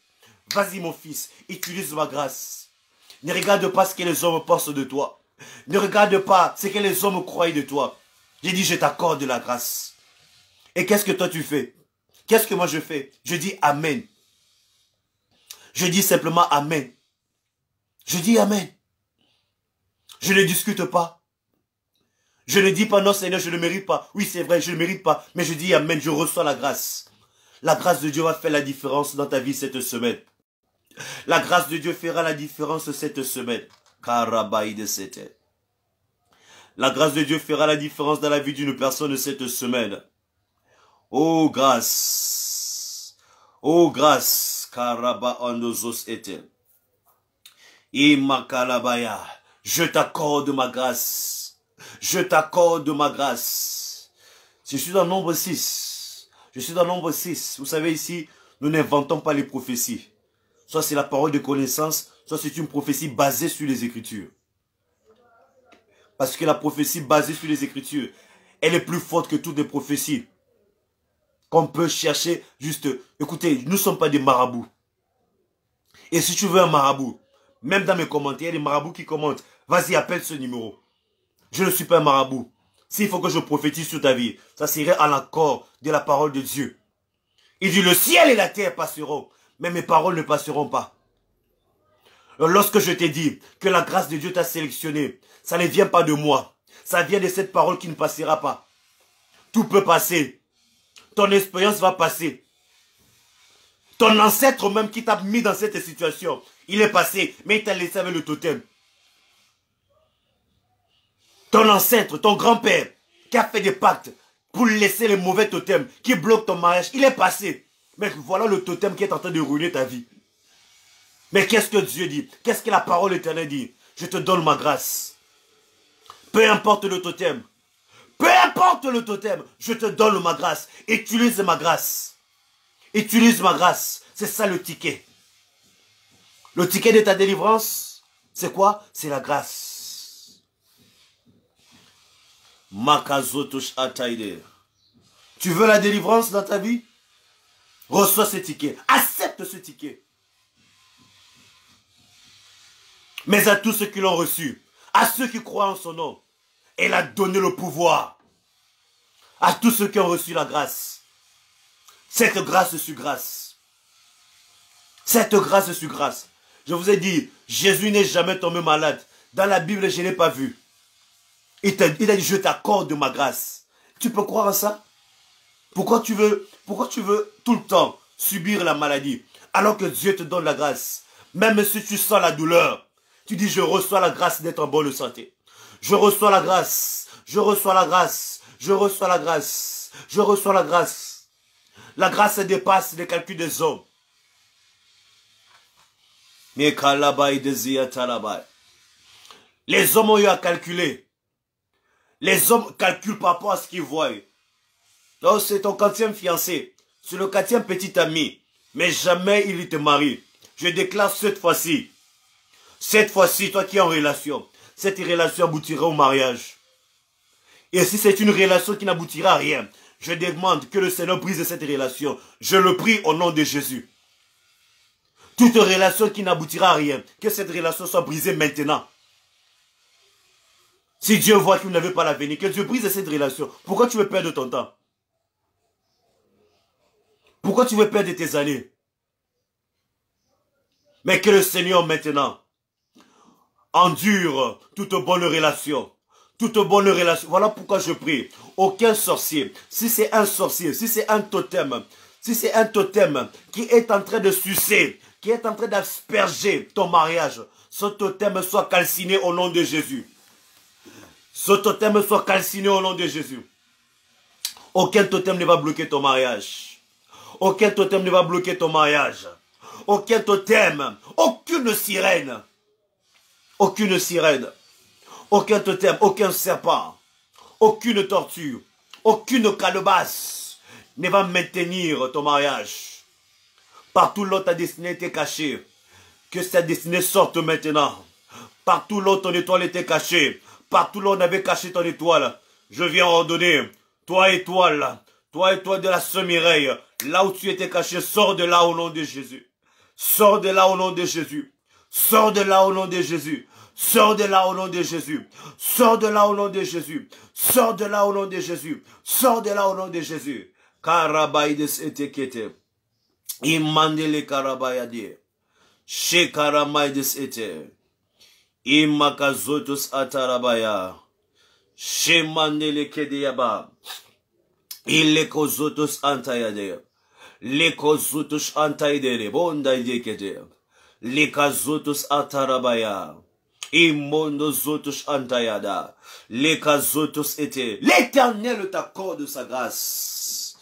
Speaker 1: Vas-y mon fils. Utilise ma grâce. Ne regarde pas ce que les hommes pensent de toi. Ne regarde pas ce que les hommes croient de toi. J'ai dit, je t'accorde la grâce. Et qu'est-ce que toi tu fais? Qu'est-ce que moi je fais? Je dis Amen. Je dis simplement Amen. Je dis Amen. Je ne discute pas. Je ne dis pas non Seigneur, je ne mérite pas. Oui c'est vrai, je ne mérite pas. Mais je dis Amen, je reçois la grâce. La grâce de Dieu va faire la différence dans ta vie cette semaine. La grâce de Dieu fera la différence cette semaine. La grâce de Dieu fera la différence dans la vie d'une personne cette semaine. Oh grâce. Oh grâce. Karaba andozos ete. Imakalabaya. Je t'accorde ma grâce. Je t'accorde ma grâce. Je suis dans Nombre 6. Je suis dans Nombre 6. Vous savez ici, nous n'inventons pas les prophéties. Soit c'est la parole de connaissance, soit c'est une prophétie basée sur les Écritures. Parce que la prophétie basée sur les Écritures, elle est plus forte que toutes les prophéties. Qu'on peut chercher juste... Écoutez, nous ne sommes pas des marabouts. Et si tu veux un marabout, même dans mes commentaires, il y a des marabouts qui commentent. Vas-y, appelle ce numéro. Je ne suis pas un marabout. S'il faut que je prophétise sur ta vie, ça serait en accord de la parole de Dieu. Il dit, le ciel et la terre passeront, mais mes paroles ne passeront pas. Lorsque je t'ai dit que la grâce de Dieu t'a sélectionné, ça ne vient pas de moi. Ça vient de cette parole qui ne passera pas. Tout peut passer. Ton expérience va passer. Ton ancêtre même qui t'a mis dans cette situation, il est passé, mais il t'a laissé avec le totem. Ton ancêtre, ton grand-père, qui a fait des pactes pour laisser les mauvais totems, qui bloquent ton mariage, il est passé. Mais voilà le totem qui est en train de ruiner ta vie. Mais qu'est-ce que Dieu dit? Qu'est-ce que la parole éternelle dit? Je te donne ma grâce. Peu importe le totem. Peu importe le totem, je te donne ma grâce. Utilise ma grâce. Utilise ma grâce. C'est ça le ticket. Le ticket de ta délivrance, c'est quoi? C'est la grâce. Makazotosh Ataide. Tu veux la délivrance dans ta vie? Reçois ce ticket. Accepte ce ticket. Mais à tous ceux qui l'ont reçu, à ceux qui croient en son nom, elle a donné le pouvoir. À tous ceux qui ont reçu la grâce. Cette grâce sur grâce. Cette grâce sur grâce. Je vous ai dit, Jésus n'est jamais tombé malade. Dans la Bible, je ne l'ai pas vu. Il t'a dit, je t'accorde ma grâce. Tu peux croire à ça? Pourquoi tu veux tout le temps subir la maladie alors que Dieu te donne la grâce? Même si tu sens la douleur, tu dis, je reçois la grâce d'être en bonne santé. Je reçois la grâce. Je reçois la grâce. Je reçois la grâce. Je reçois la grâce. La grâce dépasse les calculs des hommes. Les hommes ont eu à calculer. Les hommes calculent par rapport à ce qu'ils voient. Donc c'est ton 4e fiancé. C'est le 4e petit ami. Mais jamais il te marie. Je déclare cette fois-ci. Cette fois-ci, toi qui es en relation. Cette relation aboutira au mariage. Et si c'est une relation qui n'aboutira à rien, je demande que le Seigneur brise cette relation. Je le prie au nom de Jésus. Toute relation qui n'aboutira à rien, que cette relation soit brisée maintenant. Si Dieu voit que vous n'avez pas l'avenir, que Dieu brise cette relation. Pourquoi tu veux perdre ton temps? Pourquoi tu veux perdre tes années? Mais que le Seigneur maintenant endure toute bonne relation. Toute bonne relation. Voilà pourquoi je prie. Aucun sorcier, si c'est un sorcier, si c'est un totem qui est en train de sucer, qui est en train d'asperger ton mariage, ce totem soit calciné au nom de Jésus. Ce totem soit calciné au nom de Jésus. Aucun totem ne va bloquer ton mariage. Aucun totem ne va bloquer ton mariage. Aucun totem, aucune sirène, aucun totem, aucun serpent, aucune tortue, aucune calebasse ne va maintenir ton mariage. Partout là ta destinée était cachée, que cette destinée sorte maintenant. Partout là ton étoile était cachée, partout là on avait caché ton étoile, je viens ordonner, toi étoile de la semi-mireille, là où tu étais caché, sors de là au nom de Jésus. Sors de là au nom de Jésus. Sors de là au nom de Jésus. Sors de là au nom de Jésus. Sors de là au nom de Jésus. Sors de là au nom de Jésus. Sors de là au nom de Jésus. Karabaïdes etekete. Imandele karabayade. She karamaides ete. Imakazotus atarabaya. She mandele kedeyaba. Ilekozotus antayade. Lekozutus antaidere, bonda idekete. Lekazutus atarabaya. Imondo zotus antayada. Lekazutus ete. L'Éternel t'accorde sa grâce.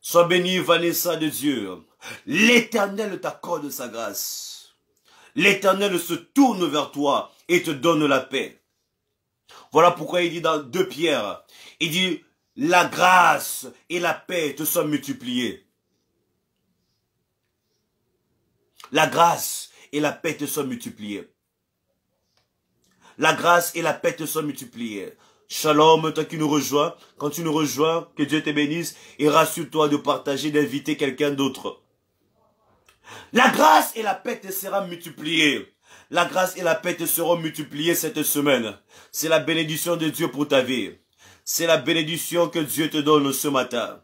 Speaker 1: Sois béni, Vanessa de Dieu. L'Éternel t'accorde sa grâce. L'Éternel se tourne vers toi et te donne la paix. Voilà pourquoi il dit dans 2 Pierre, il dit, la grâce et la paix te sont multipliées. La grâce et la paix te sont multipliées. La grâce et la paix te sont multipliées. Shalom, toi qui nous rejoins. Quand tu nous rejoins, que Dieu te bénisse et rassure-toi de partager, d'inviter quelqu'un d'autre. La grâce et la paix te seront multipliées. La grâce et la paix te seront multipliées cette semaine. C'est la bénédiction de Dieu pour ta vie. C'est la bénédiction que Dieu te donne ce matin.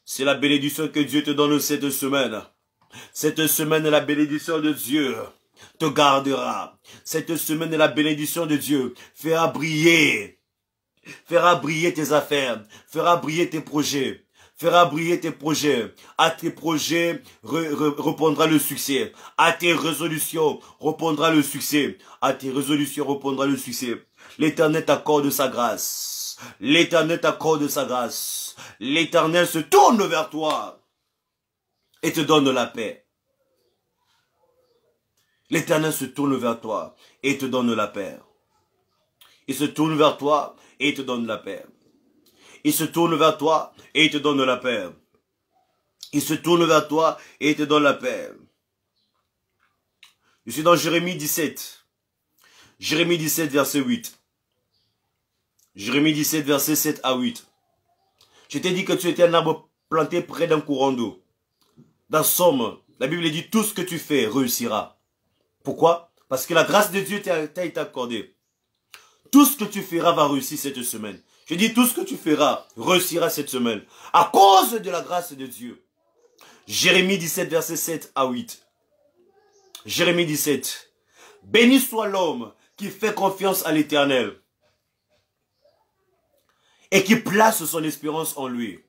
Speaker 1: C'est la bénédiction que Dieu te donne cette semaine. Cette semaine, la bénédiction de Dieu te gardera. Cette semaine, la bénédiction de Dieu fera briller tes affaires, fera briller tes projets, fera briller tes projets. À tes projets répondra le succès. À tes résolutions répondra le succès. À tes résolutions répondra le succès. L'Éternel t'accorde sa grâce. L'Éternel t'accorde sa grâce. L'Éternel se tourne vers toi et te donne la paix. L'Éternel se tourne vers toi et te donne la paix. Il se tourne vers toi et te donne la paix. Il se tourne vers toi et te donne la paix. Il se tourne vers toi et te donne la paix. Je suis dans Jérémie 17. Jérémie 17, verset 8. Jérémie 17, verset 7 à 8. Je t'ai dit que tu étais un arbre planté près d'un courant d'eau. Dans Somme, la Bible dit tout ce que tu fais réussira. Pourquoi? Parce que la grâce de Dieu t'a été accordée. Tout ce que tu feras va réussir cette semaine. Je dis tout ce que tu feras réussira cette semaine. À cause de la grâce de Dieu. Jérémie 17, verset 7 à 8. Jérémie 17. Béni soit l'homme qui fait confiance à l'Éternel. et qui place son espérance en lui.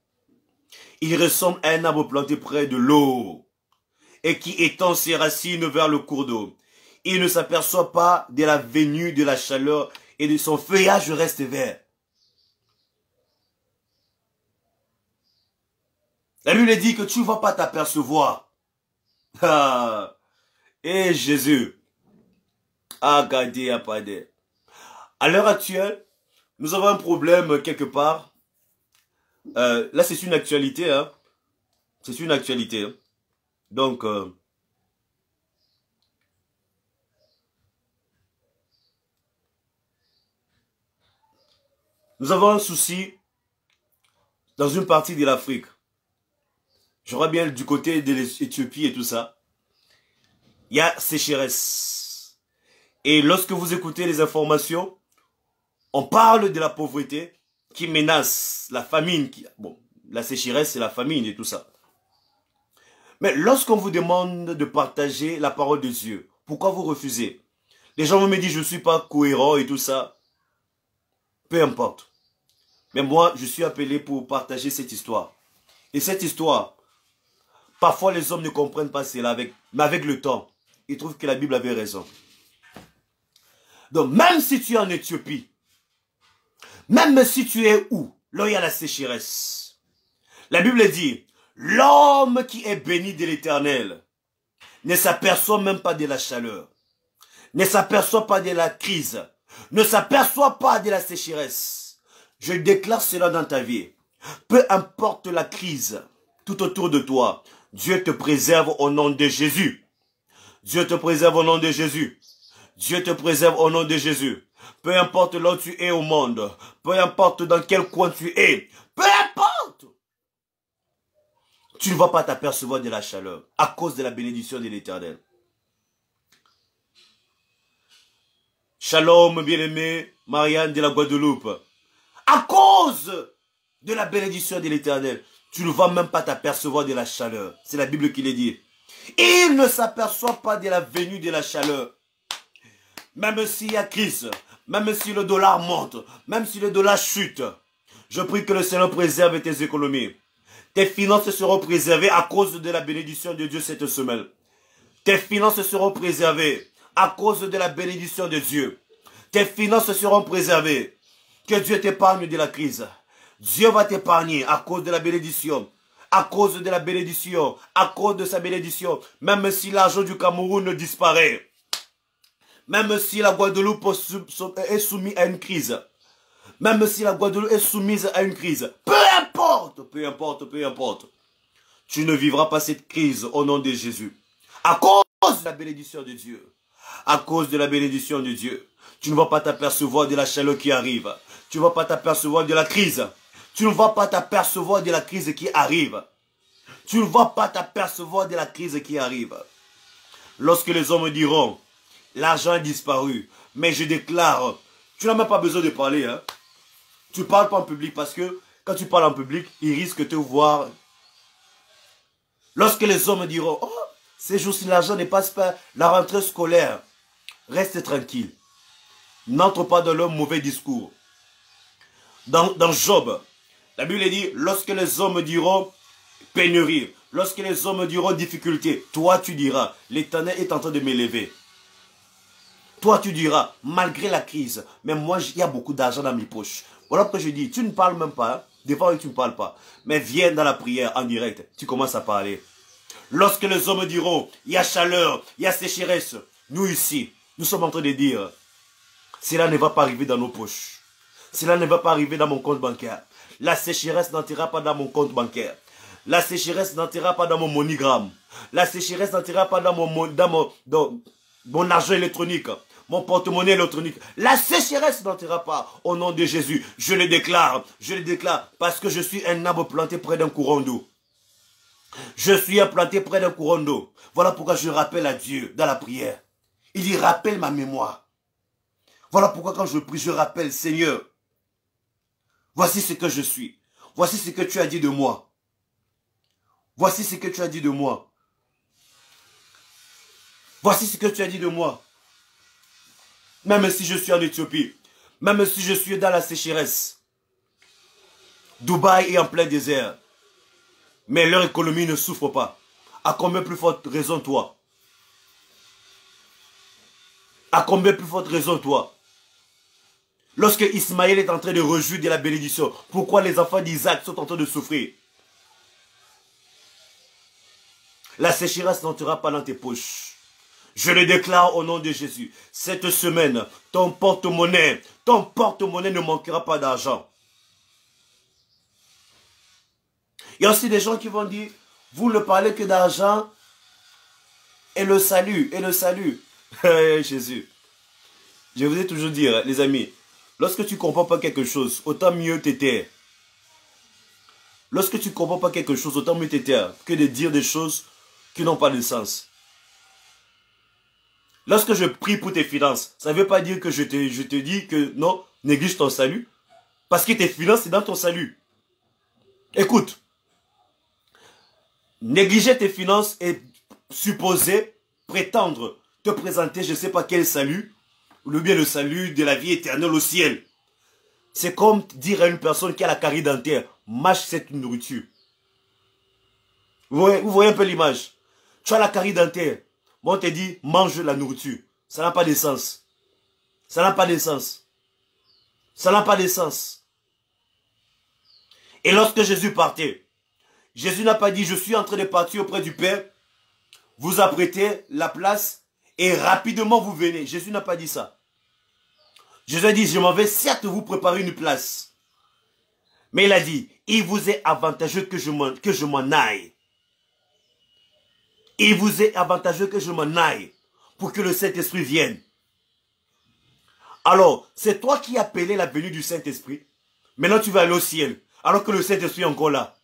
Speaker 1: Il ressemble à un arbre planté près de l'eau et qui étend ses racines vers le cours d'eau. Il ne s'aperçoit pas de la venue de la chaleur et de son feuillage reste vert. La Bible dit que tu ne vas pas t'apercevoir. Ah, et Jésus. Ah, gardez à pas de. À l'heure actuelle, nous avons un problème quelque part. Là, c'est une actualité. Hein. C'est une actualité. Hein. Donc, nous avons un souci dans une partie de l'Afrique. Je vois bien du côté de l'Éthiopie et tout ça. Il y a sécheresse. Et lorsque vous écoutez les informations, on parle de la pauvreté qui menace la famine. Bon, la sécheresse, c'est la famine et tout ça. Mais lorsqu'on vous demande de partager la parole de Dieu, pourquoi vous refusez? Les gens vont me dire, je ne suis pas cohérent et tout ça. Peu importe. Mais moi, je suis appelé pour partager cette histoire. Et cette histoire, parfois les hommes ne comprennent pas cela, mais avec le temps, ils trouvent que la Bible avait raison. Donc, même si tu es en Éthiopie, même si tu es où, là il y a la sécheresse, la Bible dit, l'homme qui est béni de l'Éternel ne s'aperçoit même pas de la chaleur, ne s'aperçoit pas de la crise, ne s'aperçoit pas de la sécheresse. Je déclare cela dans ta vie. Peu importe la crise tout autour de toi, Dieu te préserve au nom de Jésus. Dieu te préserve au nom de Jésus. Dieu te préserve au nom de Jésus. Peu importe là où tu es au monde, peu importe dans quel coin tu es, peu importe, tu ne vas pas t'apercevoir de la chaleur à cause de la bénédiction de l'Éternel. Shalom, bien-aimé, Marianne de la Guadeloupe. À cause de la bénédiction de l'Éternel, tu ne vas même pas t'apercevoir de la chaleur. C'est la Bible qui le dit. Il ne s'aperçoit pas de la venue de la chaleur. Même s'il y a crise, même si le dollar monte, même si le dollar chute, je prie que le Seigneur préserve tes économies. Tes finances seront préservées à cause de la bénédiction de Dieu cette semaine. Tes finances seront préservées à cause de la bénédiction de Dieu. Tes finances seront préservées. Que Dieu t'épargne de la crise. Dieu va t'épargner à cause de la bénédiction. À cause de la bénédiction. À cause de sa bénédiction. Même si l'argent du Cameroun disparaît. Même si la Guadeloupe est soumise à une crise. Même si la Guadeloupe est soumise à une crise. Peu importe, peu importe, peu importe. Tu ne vivras pas cette crise au nom de Jésus. À cause de la bénédiction de Dieu. À cause de la bénédiction de Dieu. Tu ne vas pas t'apercevoir de la chaleur qui arrive. Tu ne vas pas t'apercevoir de la crise. Tu ne vas pas t'apercevoir de la crise qui arrive. Tu ne vas pas t'apercevoir de la crise qui arrive. Lorsque les hommes diront, l'argent a disparu, mais je déclare, tu n'as même pas besoin de parler. Hein? Tu ne parles pas en public parce que quand tu parles en public, ils risquent de te voir. Lorsque les hommes diront, oh, ces jours-ci l'argent ne passe pas la rentrée scolaire, reste tranquille. N'entre pas dans leur mauvais discours. Dans Job, la Bible dit, lorsque les hommes diront pénurie, lorsque les hommes diront difficulté, toi tu diras, l'Éternel est en train de m'élever. Toi tu diras, malgré la crise, mais moi il y a beaucoup d'argent dans mes poches. Voilà pourquoi je dis, tu ne parles même pas, hein? Des fois tu ne parles pas, mais viens dans la prière en direct, tu commences à parler. Lorsque les hommes diront, il y a chaleur, il y a sécheresse, nous ici, nous sommes en train de dire, cela ne va pas arriver dans nos poches. Cela ne va pas arriver dans mon compte bancaire. La sécheresse n'entrera pas dans mon compte bancaire. La sécheresse n'entrera pas dans mon MoneyGram. La sécheresse n'entrera pas dans mon argent électronique, mon porte-monnaie électronique. La sécheresse n'entrera pas au nom de Jésus. Je le déclare parce que je suis un arbre planté près d'un courant d'eau. Je suis planté près d'un courant d'eau. Voilà pourquoi je rappelle à Dieu dans la prière. Il dit, rappelle ma mémoire. Voilà pourquoi quand je prie, je rappelle, Seigneur, voici ce que je suis. Voici ce que tu as dit de moi. Voici ce que tu as dit de moi. Voici ce que tu as dit de moi. Même si je suis en Éthiopie, même si je suis dans la sécheresse, Dubaï est en plein désert. Mais leur économie ne souffre pas. À combien plus forte raison toi? À combien plus forte raison toi? Lorsque Ismaël est en train de rejouir de la bénédiction, pourquoi les enfants d'Isaac sont en train de souffrir? La sécheresse n'entrera pas dans tes poches. Je le déclare au nom de Jésus. Cette semaine, ton porte-monnaie ne manquera pas d'argent. Il y a aussi des gens qui vont dire, vous ne parlez que d'argent et le salut, Jésus. Je vous ai toujours dit, les amis, lorsque tu ne comprends pas quelque chose, autant mieux t'éteindre. Lorsque tu ne comprends pas quelque chose, autant mieux t'éteindre que de dire des choses qui n'ont pas de sens. Lorsque je prie pour tes finances, ça ne veut pas dire que je te dis que non, néglige ton salut. Parce que tes finances, c'est dans ton salut. Écoute, négliger tes finances et supposer, prétendre te présenter je ne sais pas quel salut, ou bien le salut de la vie éternelle au ciel. C'est comme dire à une personne qui a la carie dentaire, mâche cette nourriture. Vous voyez un peu l'image. Tu as la carie dentaire. Bon, on te dit, mange la nourriture. Ça n'a pas de sens. Ça n'a pas de sens. Ça n'a pas de sens. Et lorsque Jésus partait, Jésus n'a pas dit, je suis en train de partir auprès du Père, vous apprêtez la place et rapidement vous venez. Jésus n'a pas dit ça. Jésus a dit, je m'en vais certes vous préparer une place. Mais il a dit, il vous est avantageux que je m'en aille. Il vous est avantageux que je m'en aille pour que le Saint-Esprit vienne. Alors, c'est toi qui as appelé la venue du Saint-Esprit. Maintenant, tu vas aller au ciel, alors que le Saint-Esprit est encore là.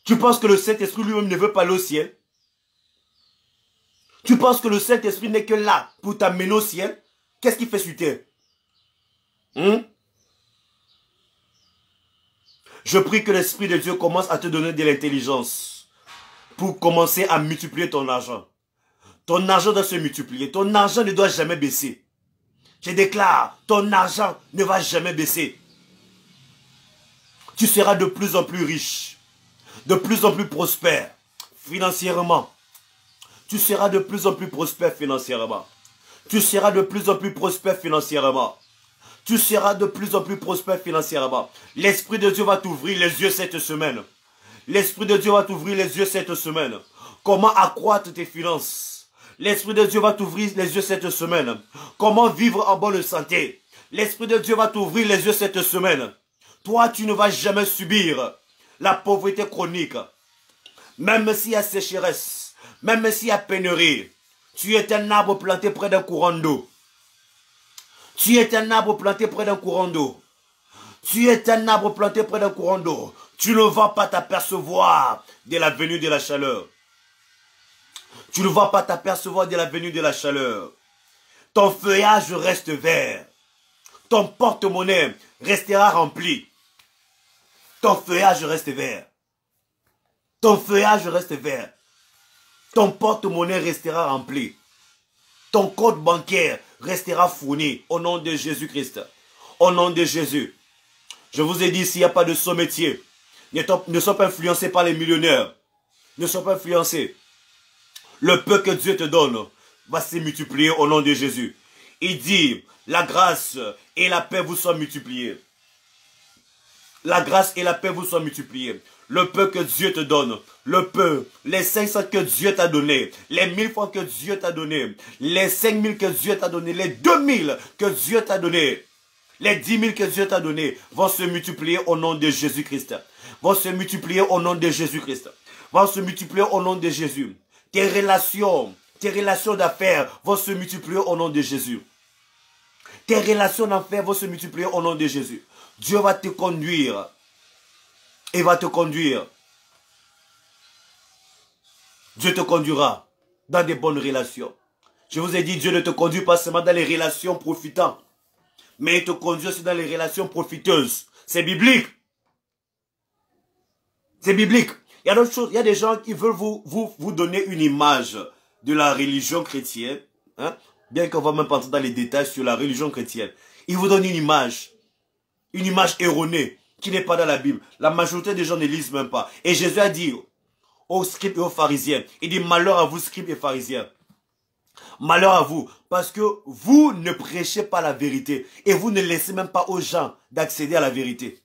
Speaker 1: Tu penses que le Saint-Esprit lui-même ne veut pas aller au ciel? Tu penses que le Saint-Esprit n'est que là pour t'amener au ciel? Qu'est-ce qu'il fait sur terre? Je prie que l'Esprit de Dieu commence à te donner de l'intelligence pour commencer à multiplier ton argent. Ton argent doit se multiplier. Ton argent ne doit jamais baisser. Je déclare, ton argent ne va jamais baisser. Tu seras de plus en plus riche, de plus en plus prospère financièrement. Tu seras de plus en plus prospère financièrement. Tu seras de plus en plus prospère financièrement. Tu seras de plus en plus prospère financièrement. L'Esprit de Dieu va t'ouvrir les yeux cette semaine. L'Esprit de Dieu va t'ouvrir les yeux cette semaine. Comment accroître tes finances? L'Esprit de Dieu va t'ouvrir les yeux cette semaine. Comment vivre en bonne santé? L'Esprit de Dieu va t'ouvrir les yeux cette semaine. Toi, tu ne vas jamais subir la pauvreté chronique. Même s'il y a sécheresse, même s'il y a pénurie, tu es un arbre planté près d'un courant d'eau. Tu es un arbre planté près d'un courant d'eau. Tu es un arbre planté près d'un courant d'eau. Tu ne vas pas t'apercevoir de la venue de la chaleur. Tu ne vas pas t'apercevoir de la venue de la chaleur. Ton feuillage reste vert. Ton porte-monnaie restera rempli. Ton feuillage reste vert. Ton feuillage reste vert. Ton porte-monnaie restera rempli. Ton compte bancaire restera fourni au nom de Jésus-Christ. Au nom de Jésus. Je vous ai dit, s'il n'y a pas de sommetier, ne sois pas influencé par les millionnaires. Ne sois pas influencé. Le peu que Dieu te donne va se multiplier au nom de Jésus. Il dit, la grâce et la paix vous sont multipliées. La grâce et la paix vous sont multipliées. Le peu que Dieu te donne, le peu, les 500 que Dieu t'a donné, les 1000 francs que Dieu t'a donné, les 5000 que Dieu t'a donné, les 2000 que Dieu t'a donné, les 10 000 que Dieu t'a donné vont se multiplier au nom de Jésus-Christ. Vont se multiplier au nom de Jésus-Christ. Vont se multiplier au nom de Jésus. Tes relations d'affaires vont se multiplier au nom de Jésus. Tes relations d'affaires vont se multiplier au nom de Jésus. Dieu va te conduire. Et va te conduire. Dieu te conduira dans des bonnes relations. Je vous ai dit, Dieu ne te conduit pas seulement dans les relations profitantes, mais il te conduit aussi dans les relations profiteuses. C'est biblique. C'est biblique. Il y a d'autres choses. Il y a des gens qui veulent vous donner une image de la religion chrétienne. Hein? Bien qu'on va même pas entrer dans les détails sur la religion chrétienne. Ils vous donnent une image. une image erronée qui n'est pas dans la Bible. La majorité des gens ne lisent même pas. Et Jésus a dit aux scribes et aux pharisiens, il dit malheur à vous scribes et pharisiens. Malheur à vous, parce que vous ne prêchez pas la vérité et vous ne laissez même pas aux gens d'accéder à la vérité.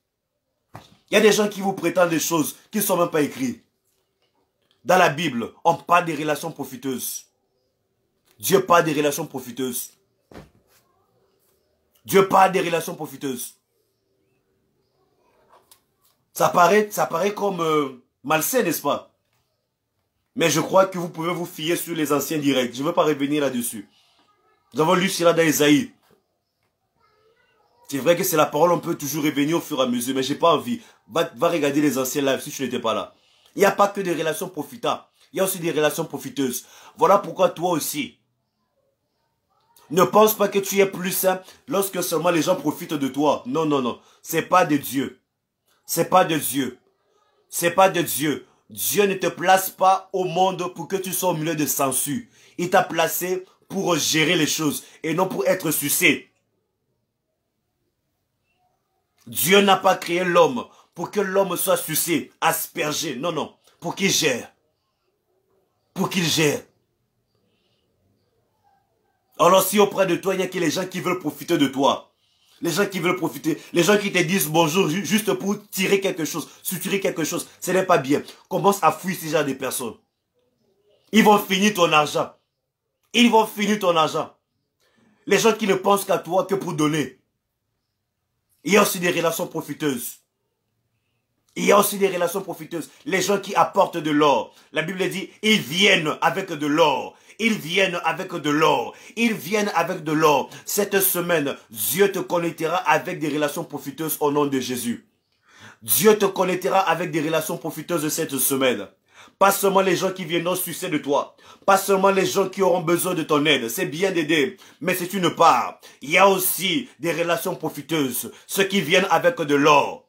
Speaker 1: Il y a des gens qui vous prétendent des choses qui ne sont même pas écrites. Dans la Bible, on parle des relations profiteuses. Dieu parle des relations profiteuses. Dieu parle des relations profiteuses. Ça paraît comme malsain, n'est-ce pas? Mais je crois que vous pouvez vous fier sur les anciens directs. Je ne veux pas revenir là-dessus. Nous avons lu cela dans Isaïe. C'est vrai que c'est la parole, on peut toujours revenir au fur et à mesure, mais j'ai pas envie. Va regarder les anciens lives si tu n'étais pas là. Il n'y a pas que des relations profitantes. Il y a aussi des relations profiteuses. Voilà pourquoi toi aussi, ne pense pas que tu es plus sain lorsque seulement les gens profitent de toi. Non, non, non. C'est pas de Dieu. C'est pas de Dieu. C'est pas de Dieu. Dieu ne te place pas au monde pour que tu sois au milieu de censure. Il t'a placé pour gérer les choses et non pour être sucé. Dieu n'a pas créé l'homme pour que l'homme soit sucé, aspergé. Non, non. Pour qu'il gère. Pour qu'il gère. Alors si auprès de toi, il n'y a que les gens qui veulent profiter de toi. Les gens qui veulent profiter. Les gens qui te disent bonjour juste pour tirer quelque chose, suturer quelque chose. Ce n'est pas bien. Commence à fuir ces gens de personnes. Ils vont finir ton argent. Ils vont finir ton argent. Les gens qui ne pensent qu'à toi que pour donner. Il y a aussi des relations profiteuses. Il y a aussi des relations profiteuses. Les gens qui apportent de l'or. La Bible dit, ils viennent avec de l'or. Ils viennent avec de l'or. Ils viennent avec de l'or. Cette semaine, Dieu te connectera avec des relations profiteuses au nom de Jésus. Dieu te connectera avec des relations profiteuses cette semaine. Pas seulement les gens qui viendront sucer de toi. Pas seulement les gens qui auront besoin de ton aide. C'est bien d'aider, mais c'est une part. Il y a aussi des relations profiteuses. Ceux qui viennent avec de l'or.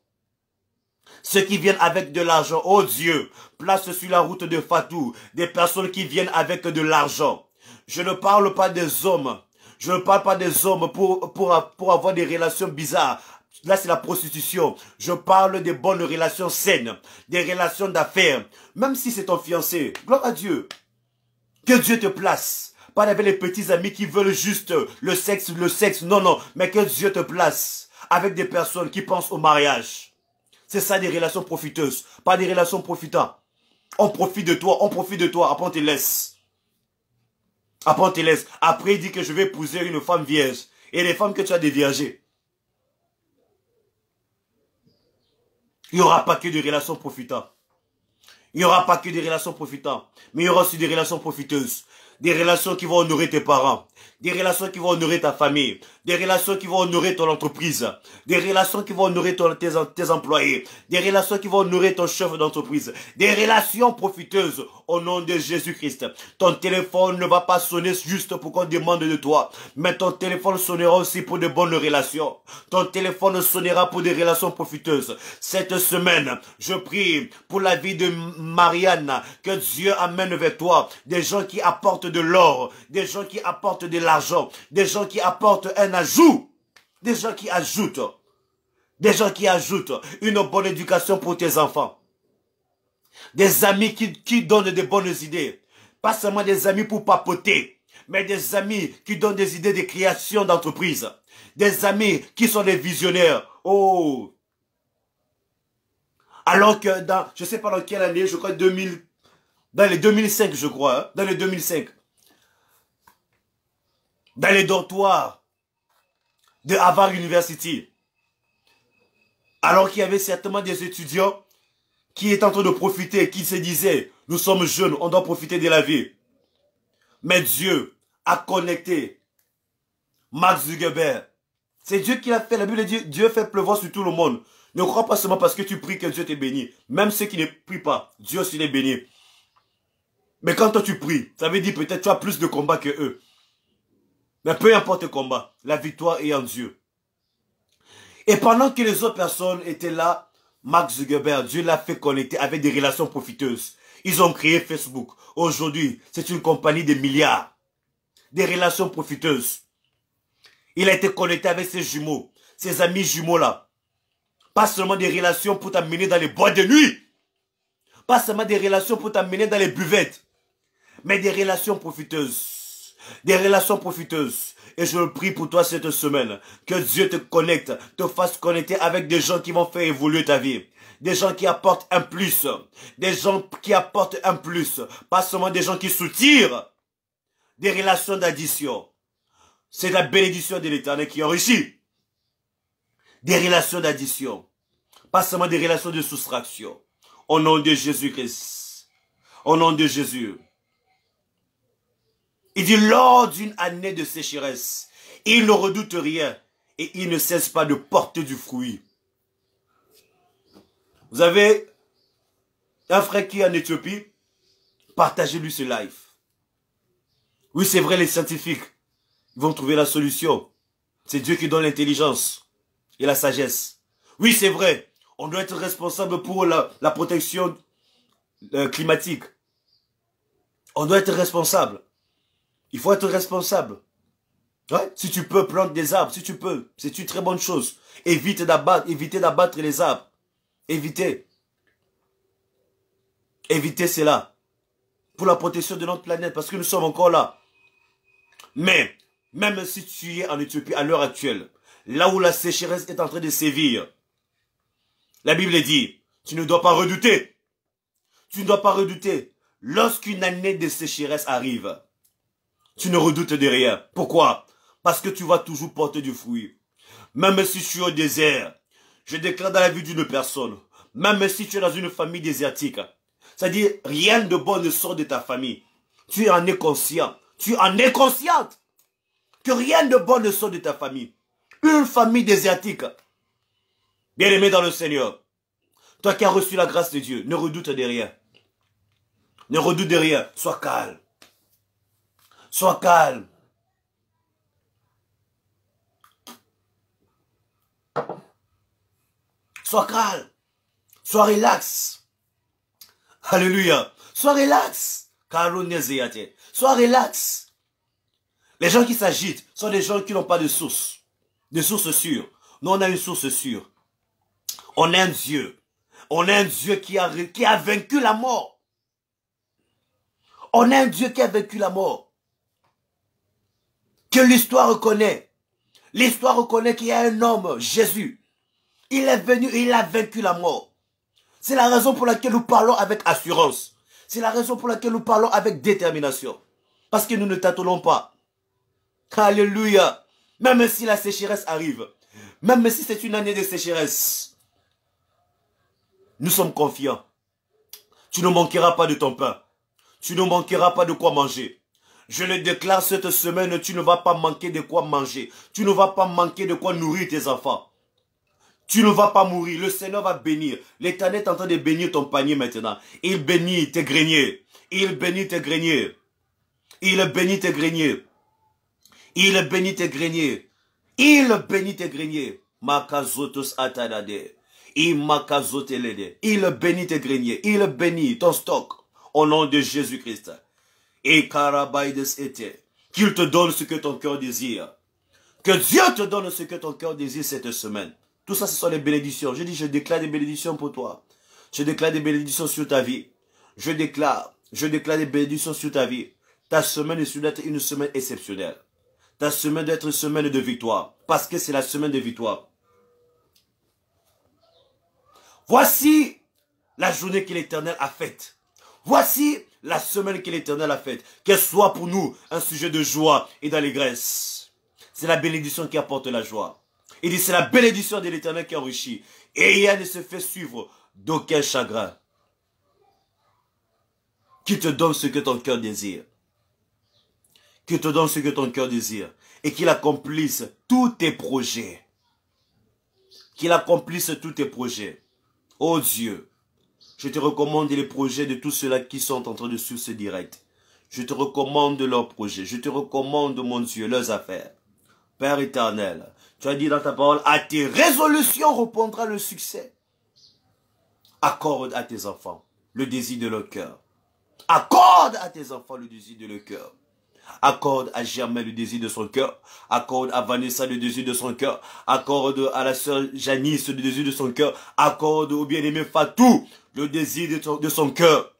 Speaker 1: Ceux qui viennent avec de l'argent, oh Dieu, place sur la route de Fatou des personnes qui viennent avec de l'argent. Je ne parle pas des hommes. Je ne parle pas des hommes pour avoir des relations bizarres. Là, c'est la prostitution. Je parle des bonnes relations saines, des relations d'affaires. Même si c'est ton fiancé, gloire à Dieu. Que Dieu te place. Pas avec les petits amis qui veulent juste le sexe. Non, non. Mais que Dieu te place avec des personnes qui pensent au mariage. C'est ça des relations profiteuses, pas des relations profitantes. On profite de toi, après on te laisse. Après on te laisse. Après il dit que je vais épouser une femme vierge. Et les femmes que tu as déviergées. Il n'y aura pas que des relations profitantes. Il n'y aura pas que des relations profitantes. Mais il y aura aussi des relations profiteuses. Des relations qui vont honorer tes parents. Des relations qui vont honorer ta famille. Des relations qui vont honorer ton entreprise. Des relations qui vont honorer tes employés. Des relations qui vont honorer ton chef d'entreprise. Des relations profiteuses au nom de Jésus-Christ. Ton téléphone ne va pas sonner juste pour qu'on demande de toi. Mais ton téléphone sonnera aussi pour de bonnes relations. Ton téléphone sonnera pour des relations profiteuses. Cette semaine, je prie pour la vie de Marianne. Que Dieu amène vers toi des gens qui apportent de l'or. Des gens qui apportent de l'argent. Des gens qui apportent un ajout. Des gens qui ajoutent. Des gens qui ajoutent une bonne éducation pour tes enfants. Des amis qui donnent de bonnes idées. Pas seulement des amis pour papoter, mais des amis qui donnent des idées de création d'entreprise. Des amis qui sont des visionnaires. Oh! Alors que je ne sais pas dans quelle année, je crois dans les 2005, je crois, hein, dans les 2005. Dans les dortoirs de Harvard University. Alors qu'il y avait certainement des étudiants qui étaient en train de profiter, qui se disaient, nous sommes jeunes, on doit profiter de la vie. Mais Dieu a connecté Mark Zuckerberg. C'est Dieu qui l'a fait. La Bible dit, Dieu fait pleuvoir sur tout le monde. Ne crois pas seulement parce que tu pries que Dieu t'est béni. Même ceux qui ne prient pas, Dieu aussi les bénit. Mais quand toi tu pries, ça veut dire peut-être tu as plus de combats que eux. Mais peu importe le combat, la victoire est en Dieu. Et pendant que les autres personnes étaient là, Mark Zuckerberg, Dieu l'a fait connecter avec des relations profiteuses. Ils ont créé Facebook. Aujourd'hui, c'est une compagnie de milliards. Des relations profiteuses. Il a été connecté avec ses jumeaux, ses amis jumeaux là. Pas seulement des relations pour t'amener dans les boîtes de nuit. Pas seulement des relations pour t'amener dans les buvettes. Mais des relations profiteuses. Des relations profiteuses. Et je le prie pour toi cette semaine. Que Dieu te connecte, te fasse connecter avec des gens qui vont faire évoluer ta vie. Des gens qui apportent un plus. Des gens qui apportent un plus. Pas seulement des gens qui soutirent. Des relations d'addition. C'est la bénédiction de l'Éternel qui enrichit. Des relations d'addition. Pas seulement des relations de soustraction. Au nom de Jésus-Christ. Au nom de Jésus. Il dit, lors d'une année de sécheresse, il ne redoute rien et il ne cesse pas de porter du fruit. Vous avez un frère qui est en Éthiopie, partagez-lui ce live. Oui, c'est vrai, les scientifiques, ils vont trouver la solution. C'est Dieu qui donne l'intelligence et la sagesse. Oui, c'est vrai, on doit être responsable pour la protection climatique. On doit être responsable. Il faut être responsable. Ouais? Si tu peux, plante des arbres. Si tu peux, c'est une très bonne chose. Évitez d'abattre les arbres. Évitez. Évitez cela. Pour la protection de notre planète. Parce que nous sommes encore là. Mais, même si tu es en Éthiopie à l'heure actuelle, là où la sécheresse est en train de sévir, la Bible dit, tu ne dois pas redouter. Tu ne dois pas redouter. Lorsqu'une année de sécheresse arrive, tu ne redoutes de rien. Pourquoi? Parce que tu vas toujours porter du fruit. Même si tu es au désert, je déclare dans la vie d'une personne, même si tu es dans une famille désertique, c'est-à-dire rien de bon ne sort de ta famille. Tu en es conscient. Tu en es consciente que rien de bon ne sort de ta famille. Une famille désertique. Bien-aimé dans le Seigneur, toi qui as reçu la grâce de Dieu, ne redoute de rien. Ne redoute de rien. Sois calme. Sois calme. Sois calme. Sois relax. Alléluia. Sois relax. Sois relax. Les gens qui s'agitent sont des gens qui n'ont pas de source. De source sûre. Nous, on a une source sûre. On a un Dieu. On a un Dieu qui a vaincu la mort. On a un Dieu qui a vaincu la mort. Que l'histoire reconnaît. L'histoire reconnaît qu'il y a un homme, Jésus. Il est venu et il a vaincu la mort. C'est la raison pour laquelle nous parlons avec assurance. C'est la raison pour laquelle nous parlons avec détermination. Parce que nous ne tâtonnons pas. Alléluia. Même si la sécheresse arrive, même si c'est une année de sécheresse, nous sommes confiants. Tu ne manqueras pas de ton pain. Tu ne manqueras pas de quoi manger. Je le déclare cette semaine, tu ne vas pas manquer de quoi manger. Tu ne vas pas manquer de quoi nourrir tes enfants. Tu ne vas pas mourir. Le Seigneur va bénir. L'Éternel est en train de bénir ton panier maintenant. Il bénit tes greniers. Il bénit tes greniers. Il bénit tes greniers. Il bénit tes greniers. Il bénit tes greniers. Makazotos atadade. Il bénit tes greniers. Il bénit ton stock. Au nom de Jésus-Christ. Et Karabaïdes était. Qu'il te donne ce que ton cœur désire. Que Dieu te donne ce que ton cœur désire cette semaine. Tout ça, ce sont les bénédictions. Je dis, je déclare des bénédictions pour toi. Je déclare des bénédictions sur ta vie. Je déclare des bénédictions sur ta vie. Ta semaine doit être une semaine exceptionnelle. Ta semaine doit être une semaine de victoire. Parce que c'est la semaine de victoire. Voici la journée que l'Éternel a faite. Voici la semaine que l'Éternel a faite. Qu'elle soit pour nous un sujet de joie et d'allégresse. C'est la bénédiction qui apporte la joie. Il dit, c'est la bénédiction de l'Éternel qui enrichit. Et elle ne se fait suivre d'aucun chagrin. Qui te donne ce que ton cœur désire. Qui te donne ce que ton cœur désire. Et qu'il accomplisse tous tes projets. Qu'il accomplisse tous tes projets. Oh Dieu, je te recommande les projets de tous ceux-là qui sont en train de suivre ce direct. Je te recommande leurs projets. Je te recommande, mon Dieu, leurs affaires. Père éternel, tu as dit dans ta parole, à tes résolutions répondra le succès. Accorde à tes enfants le désir de leur cœur. Accorde à tes enfants le désir de leur cœur. Accorde à Germain le désir de son cœur. Accorde à Vanessa le désir de son cœur. Accorde à la sœur Janice le désir de son cœur. Accorde au bien-aimé Fatou le désir de son cœur.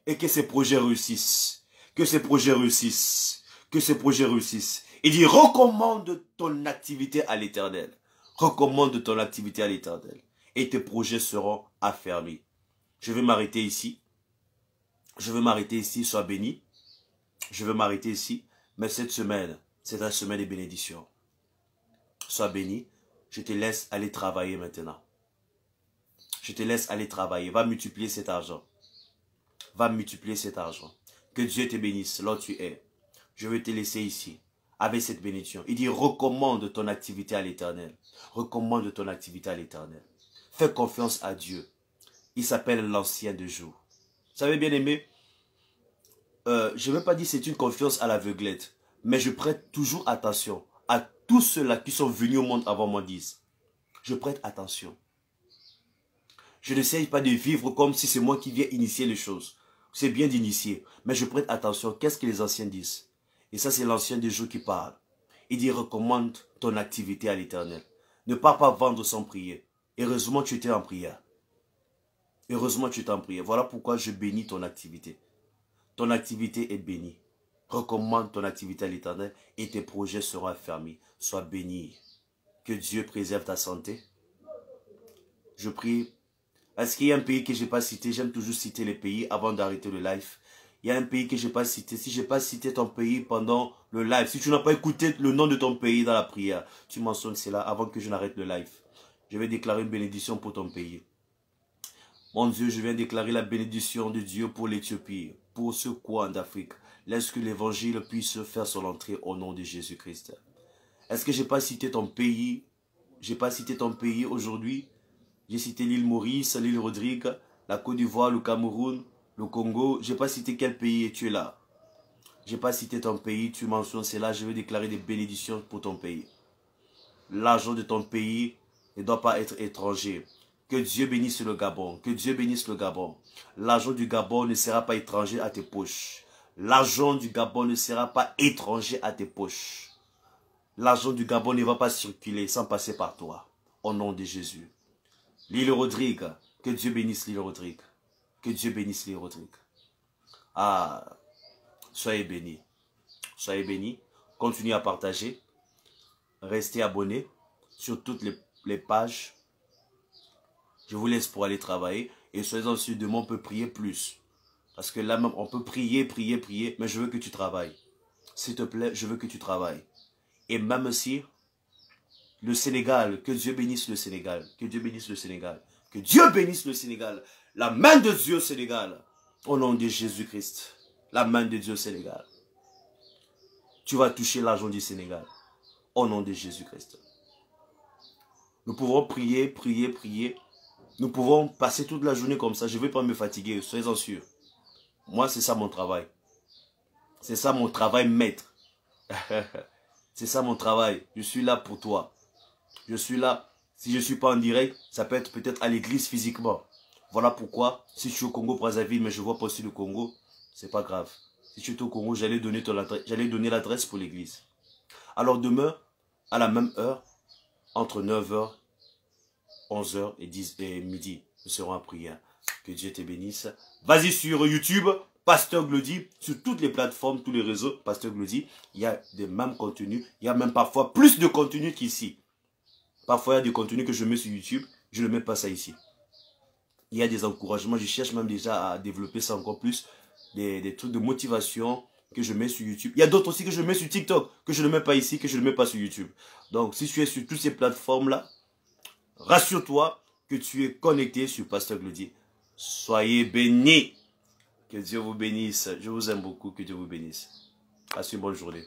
Speaker 1: Et que ses projets réussissent. Que ses projets réussissent. Que ses projets réussissent. Il dit, recommande ton activité à l'Éternel. Recommande ton activité à l'Éternel. Et tes projets seront affermis. Je vais m'arrêter ici. Je vais m'arrêter ici, sois béni. Je vais m'arrêter ici. Mais cette semaine, c'est la semaine des bénédictions. Sois béni. Je te laisse aller travailler maintenant. Je te laisse aller travailler. Va multiplier cet argent. Va multiplier cet argent. Que Dieu te bénisse là où tu es. Je vais te laisser ici avec cette bénédiction. Il dit, recommande ton activité à l'Éternel. Recommande ton activité à l'Éternel. Fais confiance à Dieu. Il s'appelle l'ancien de jour. Vous savez, bien aimé, je ne veux pas dire que c'est une confiance à l'aveuglette, mais je prête toujours attention à tous ceux-là qui sont venus au monde avant moi disent. Je prête attention. Je n'essaye pas de vivre comme si c'est moi qui viens initier les choses. C'est bien d'initier, mais je prête attention. Qu'est-ce que les anciens disent? Et ça, c'est l'ancien des jours qui parle. Il dit, recommande ton activité à l'Éternel. Ne pars pas vendre sans prier. Heureusement, tu étais en prière. Heureusement, tu étais en prière. Voilà pourquoi je bénis ton activité. Ton activité est bénie. Recommande ton activité à l'Éternel et tes projets seront affermis. Sois béni. Que Dieu préserve ta santé. Je prie. Est-ce qu'il y a un pays que je n'ai pas cité? J'aime toujours citer les pays avant d'arrêter le live. Il y a un pays que je n'ai pas cité. Si je n'ai pas cité ton pays pendant le live, si tu n'as pas écouté le nom de ton pays dans la prière, tu mentionnes cela avant que je n'arrête le live. Je vais déclarer une bénédiction pour ton pays. Mon Dieu, je viens déclarer la bénédiction de Dieu pour l'Éthiopie, pour ce coin d'Afrique. Laisse que l'évangile puisse faire son entrée au nom de Jésus-Christ. Est-ce que je n'ai pas cité ton pays? Je n'ai pas cité ton pays aujourd'hui. J'ai cité l'île Maurice, l'île Rodrigue, la Côte d'Ivoire, le Cameroun, le Congo. Je n'ai pas cité quel pays et tu es là. Je n'ai pas cité ton pays, tu mentionnes cela. Je vais déclarer des bénédictions pour ton pays. L'argent de ton pays ne doit pas être étranger. Que Dieu bénisse le Gabon. Que Dieu bénisse le Gabon. L'argent du Gabon ne sera pas étranger à tes poches. L'argent du Gabon ne sera pas étranger à tes poches. L'argent du Gabon ne va pas circuler sans passer par toi. Au nom de Jésus. L'île Rodrigue. Que Dieu bénisse l'île Rodrigue. Que Dieu bénisse l'île Rodrigue. Ah, soyez bénis. Soyez bénis. Continuez à partager. Restez abonnés sur toutes les pages. Je vous laisse pour aller travailler. Et soyez ensuite demain, on peut prier plus. Parce que là même, on peut prier, prier, prier. Mais je veux que tu travailles. S'il te plaît, je veux que tu travailles. Et même si le Sénégal, que Dieu bénisse le Sénégal. Que Dieu bénisse le Sénégal. Que Dieu bénisse le Sénégal. La main de Dieu au Sénégal. Au nom de Jésus-Christ. La main de Dieu au Sénégal. Tu vas toucher l'argent du Sénégal. Au nom de Jésus-Christ. Nous pouvons prier, prier, prier. Nous pouvons passer toute la journée comme ça. Je ne vais pas me fatiguer, soyez-en sûrs. Moi, c'est ça mon travail. C'est ça mon travail, maître. C'est ça mon travail. Je suis là pour toi. Je suis là. Si je ne suis pas en direct, ça peut être peut-être à l'église physiquement. Voilà pourquoi, si je suis au Congo, Brazzaville, mais je ne vois pas aussi le Congo, c'est pas grave. Si tu es au Congo, j'allais donner l'adresse pour l'église. Alors demain, à la même heure, entre 9h, 11h et midi, nous serons à prière. Que Dieu te bénisse. Vas-y sur YouTube, Pasteur Glody, sur toutes les plateformes, tous les réseaux, Pasteur Glody, il y a des mêmes contenus. Il y a même parfois plus de contenu qu'ici. Parfois, il y a des contenus que je mets sur YouTube, je ne mets pas ça ici. Il y a des encouragements, je cherche même déjà à développer ça encore plus. Des trucs de motivation que je mets sur YouTube. Il y a d'autres aussi que je mets sur TikTok, que je ne mets pas ici, que je ne mets pas sur YouTube. Donc, si tu es sur toutes ces plateformes-là, rassure-toi que tu es connecté sur Pasteur Glody. Soyez bénis. Que Dieu vous bénisse. Je vous aime beaucoup. Que Dieu vous bénisse. Passez une bonne journée.